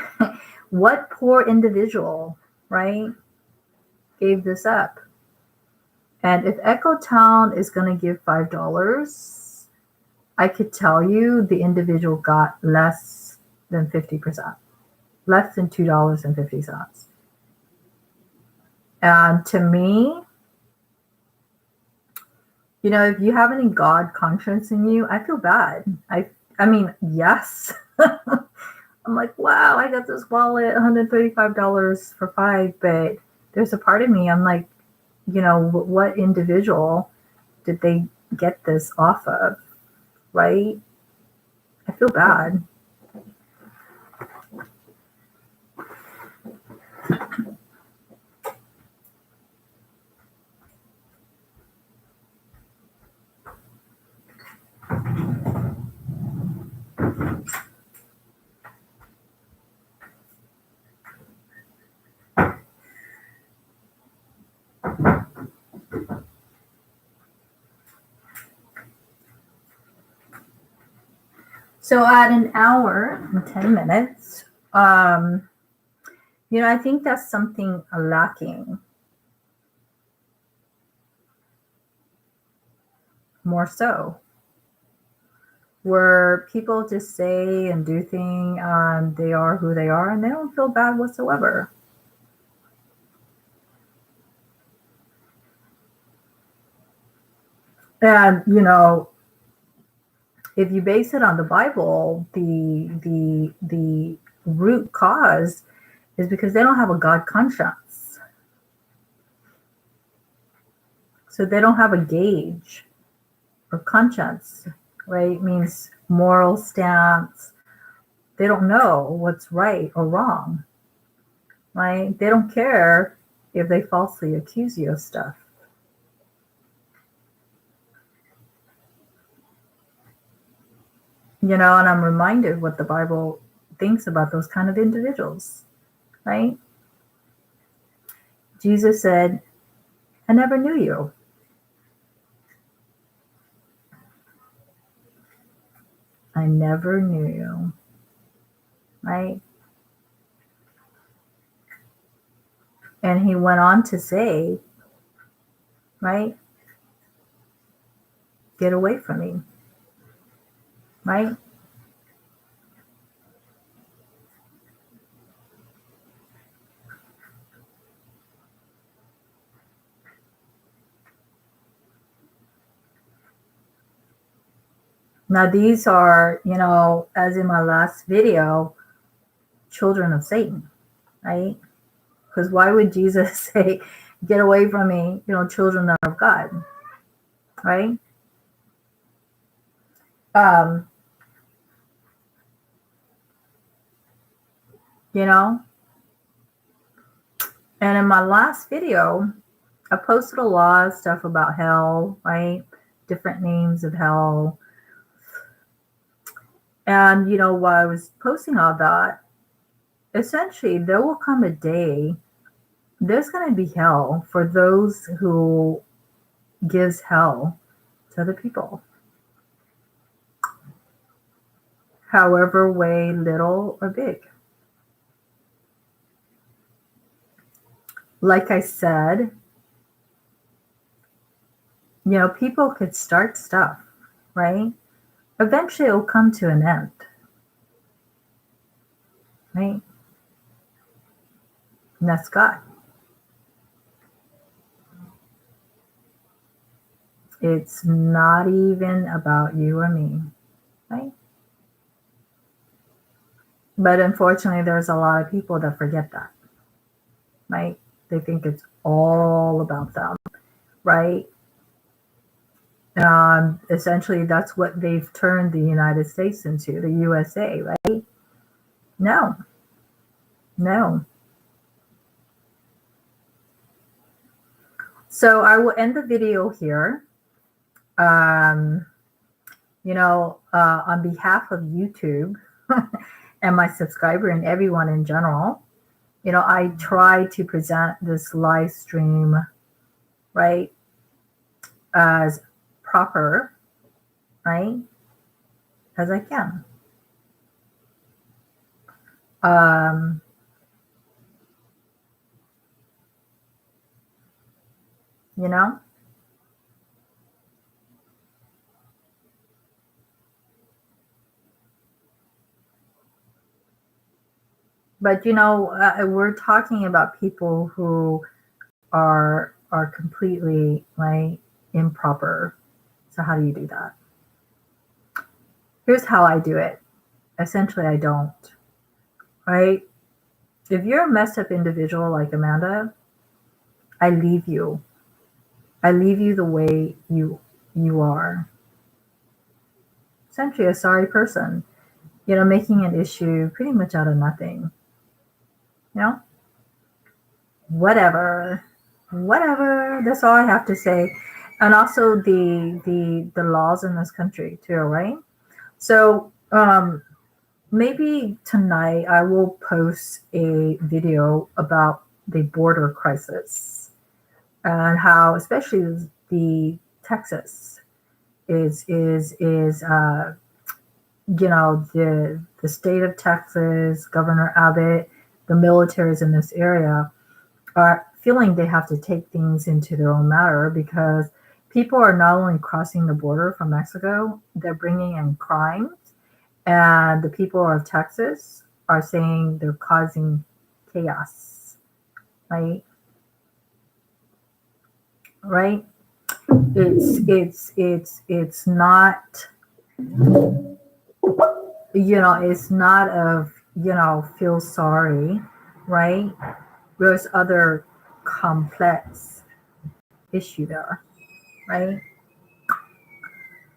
poor individual, right, gave this up? And if Echotown is going to give $5, I could tell you the individual got less than 50%, less than $2.50. And to me, if you have any God conscience in you, I feel bad. I mean, yes. I'm like, wow, I got this wallet, $135 for $5, but there's a part of me, I'm like, what individual did they get this off of, right? I feel bad. So at an hour and 10 minutes, I think that's something lacking. More so. Where people just say and do things, they are who they are, and they don't feel bad whatsoever. And, if you base it on the Bible, the root cause is because they don't have a God conscience. So they don't have a gauge or conscience, right? It means moral stance. They don't know what's right or wrong, right? They don't care if they falsely accuse you of stuff. You know, and I'm reminded what the Bible thinks about those kind of individuals, right? Jesus said, I never knew you. I never knew you, right? And he went on to say, right, get away from me, right? Now, these are, you know, as in my last video, children of Satan, right? Because why would Jesus say, get away from me, you know, children of God, right? Um, you know, and in my last video, I posted a lot of stuff about hell, right? Different names of hell. And, you know, while I was posting all that, essentially there will come a day, there's going to be hell for those who gives hell to other people. However way little or big. Like I said, you know, people could start stuff, right? Eventually it will come to an end, right? And that's God. It's not even about you or me, right? But unfortunately, there's a lot of people that forget that, right? They think it's all about them, right? Essentially, that's what they've turned the United States into, the USA, right? No, no. So I will end the video here. You know, on behalf of YouTube and my subscriber and everyone in general, you know, I try to present this live stream, right, as proper, right, as I can. You know, but you know, we're talking about people who are completely like improper. So how do you do that? Here's how I do it. Essentially, I don't. Right? If you're a messed up individual like Amanda, I leave you. I leave you the way you are. Essentially, a sorry person. You know, making an issue pretty much out of nothing. You know, whatever. That's all I have to say. And also the laws in this country too, right? So maybe tonight I will post a video about the border crisis and how, especially the Texas is you know, the state of Texas, Governor Abbott, the militaries in this area are feeling they have to take things into their own matter because people are not only crossing the border from Mexico, they're bringing in crimes. And the people of Texas are saying they're causing chaos, right? Right? It's not It's not of, feel sorry, right? There's other complex issue there, right?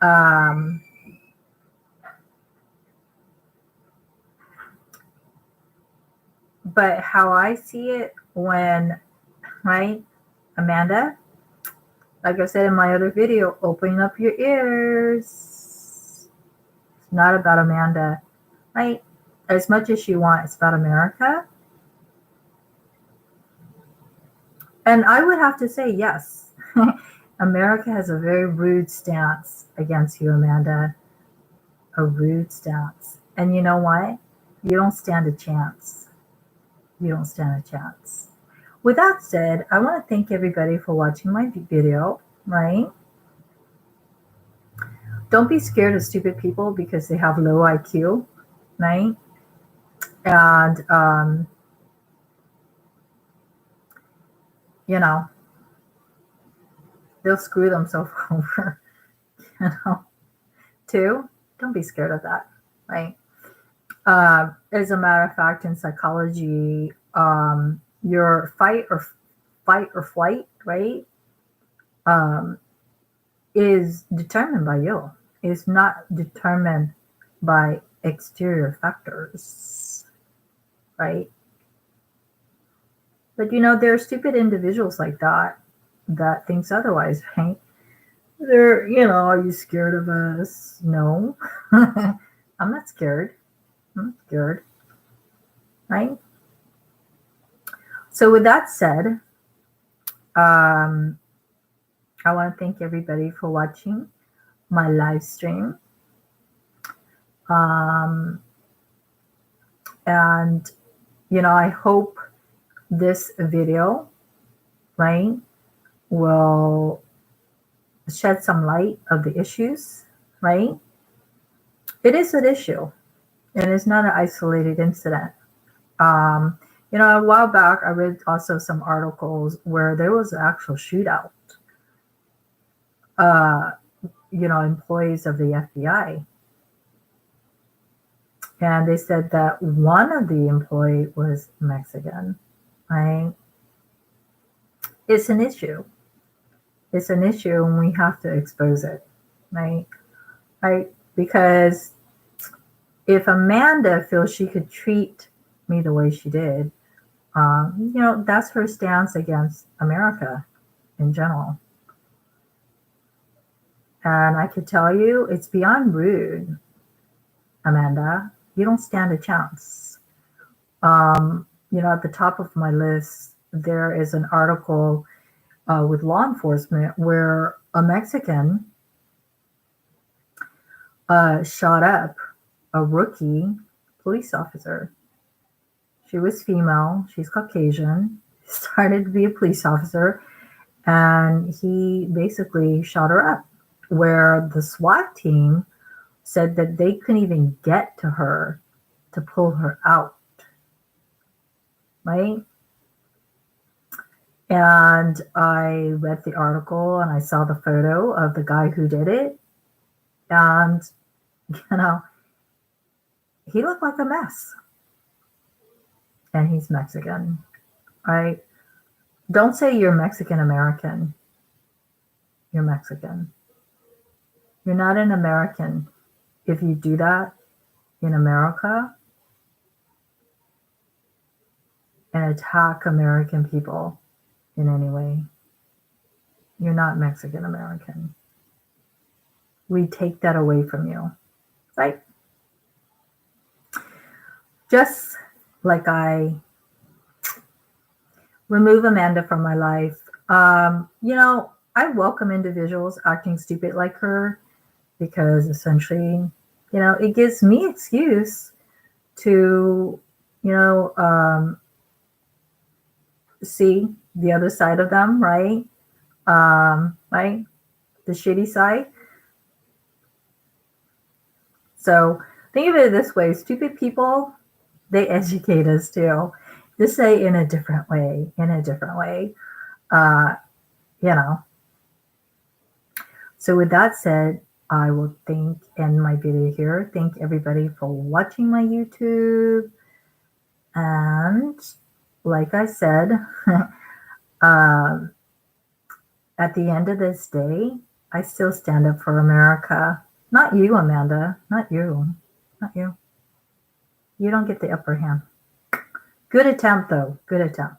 Um, but how I see it when, right, Amanda, like I said in my other video, opening up your ears. It's not about Amanda, right? As much as you want, it's about America. And I would have to say, yes, America has a very rude stance against you, Amanda. A rude stance. And you know what? You don't stand a chance. You don't stand a chance. With that said, I want to thank everybody for watching my video, right? Don't be scared of stupid people because they have low IQ, right? And, you know, they'll screw themselves over, you know, too. Don't be scared of that, right? As a matter of fact, in psychology, your fight or flight, right, um, is determined by you. It's not determined by exterior factors, right? But there are stupid individuals like that thinks otherwise, right? They're, are you scared of us? No, I'm not scared. I'm not scared, right? So with that said, I want to thank everybody for watching my live stream. And, I hope this video, right, will shed some light of the issues, right? It is an issue, and it's not an isolated incident. A while back, I read also some articles where there was an actual shootout. Employees of the FBI. And they said that one of the employee was Mexican, right? It's an issue. It's an issue and we have to expose it, right? Right? Because if Amanda feels she could treat me the way she did, that's her stance against America in general. And I could tell you, it's beyond rude, Amanda. You don't stand a chance. At the top of my list, there is an article with law enforcement where a Mexican shot up a rookie police officer. She was female. She's Caucasian. Started to be a police officer. And he basically shot her up, where the SWAT team said that they couldn't even get to her to pull her out, right? And I read the article and I saw the photo of the guy who did it. And, he looked like a mess. And he's Mexican, right? Don't say you're Mexican American. You're Mexican. You're not an American if you do that in America and attack American people in any way. You're not Mexican American. We take that away from you, right? Just like I remove Amanda from my life, I welcome individuals acting stupid like her because essentially, it gives me excuse to, see the other side of them, right? Right? The shitty side. So think of it this way, stupid people, they educate us too. Just say in a different way. So with that said, I will end my video here. Thank everybody for watching my YouTube. And like I said, um, at the end of this day, I still stand up for America. Not you, Amanda. Not you. Not you. You don't get the upper hand. Good attempt, though. Good attempt.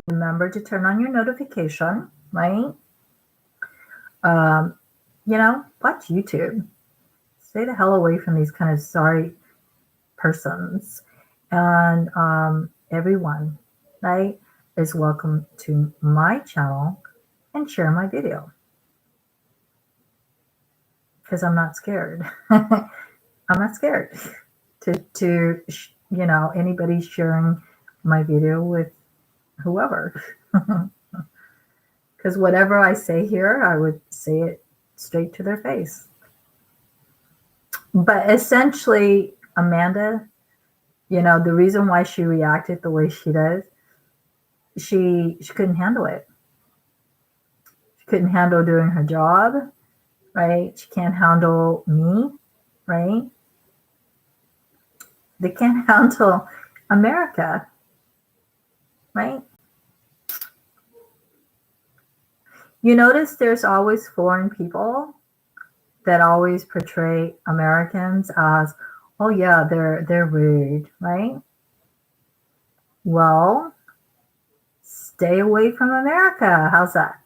Remember to turn on your notification, right? Watch YouTube. Stay the hell away from these kind of sorry persons. And everyone, right, is welcome to my channel and share my video. Because I'm not scared. I'm not scared to anybody sharing my video with whoever. Because whatever I say here, I would say it straight to their face. But essentially, Amanda, the reason why she reacted the way she does, she couldn't handle it. She couldn't handle doing her job, right? She can't handle me, right? They can't handle America, right? You notice there's always foreign people that always portray Americans as, oh yeah, they're rude, right? Well, stay away from America. How's that?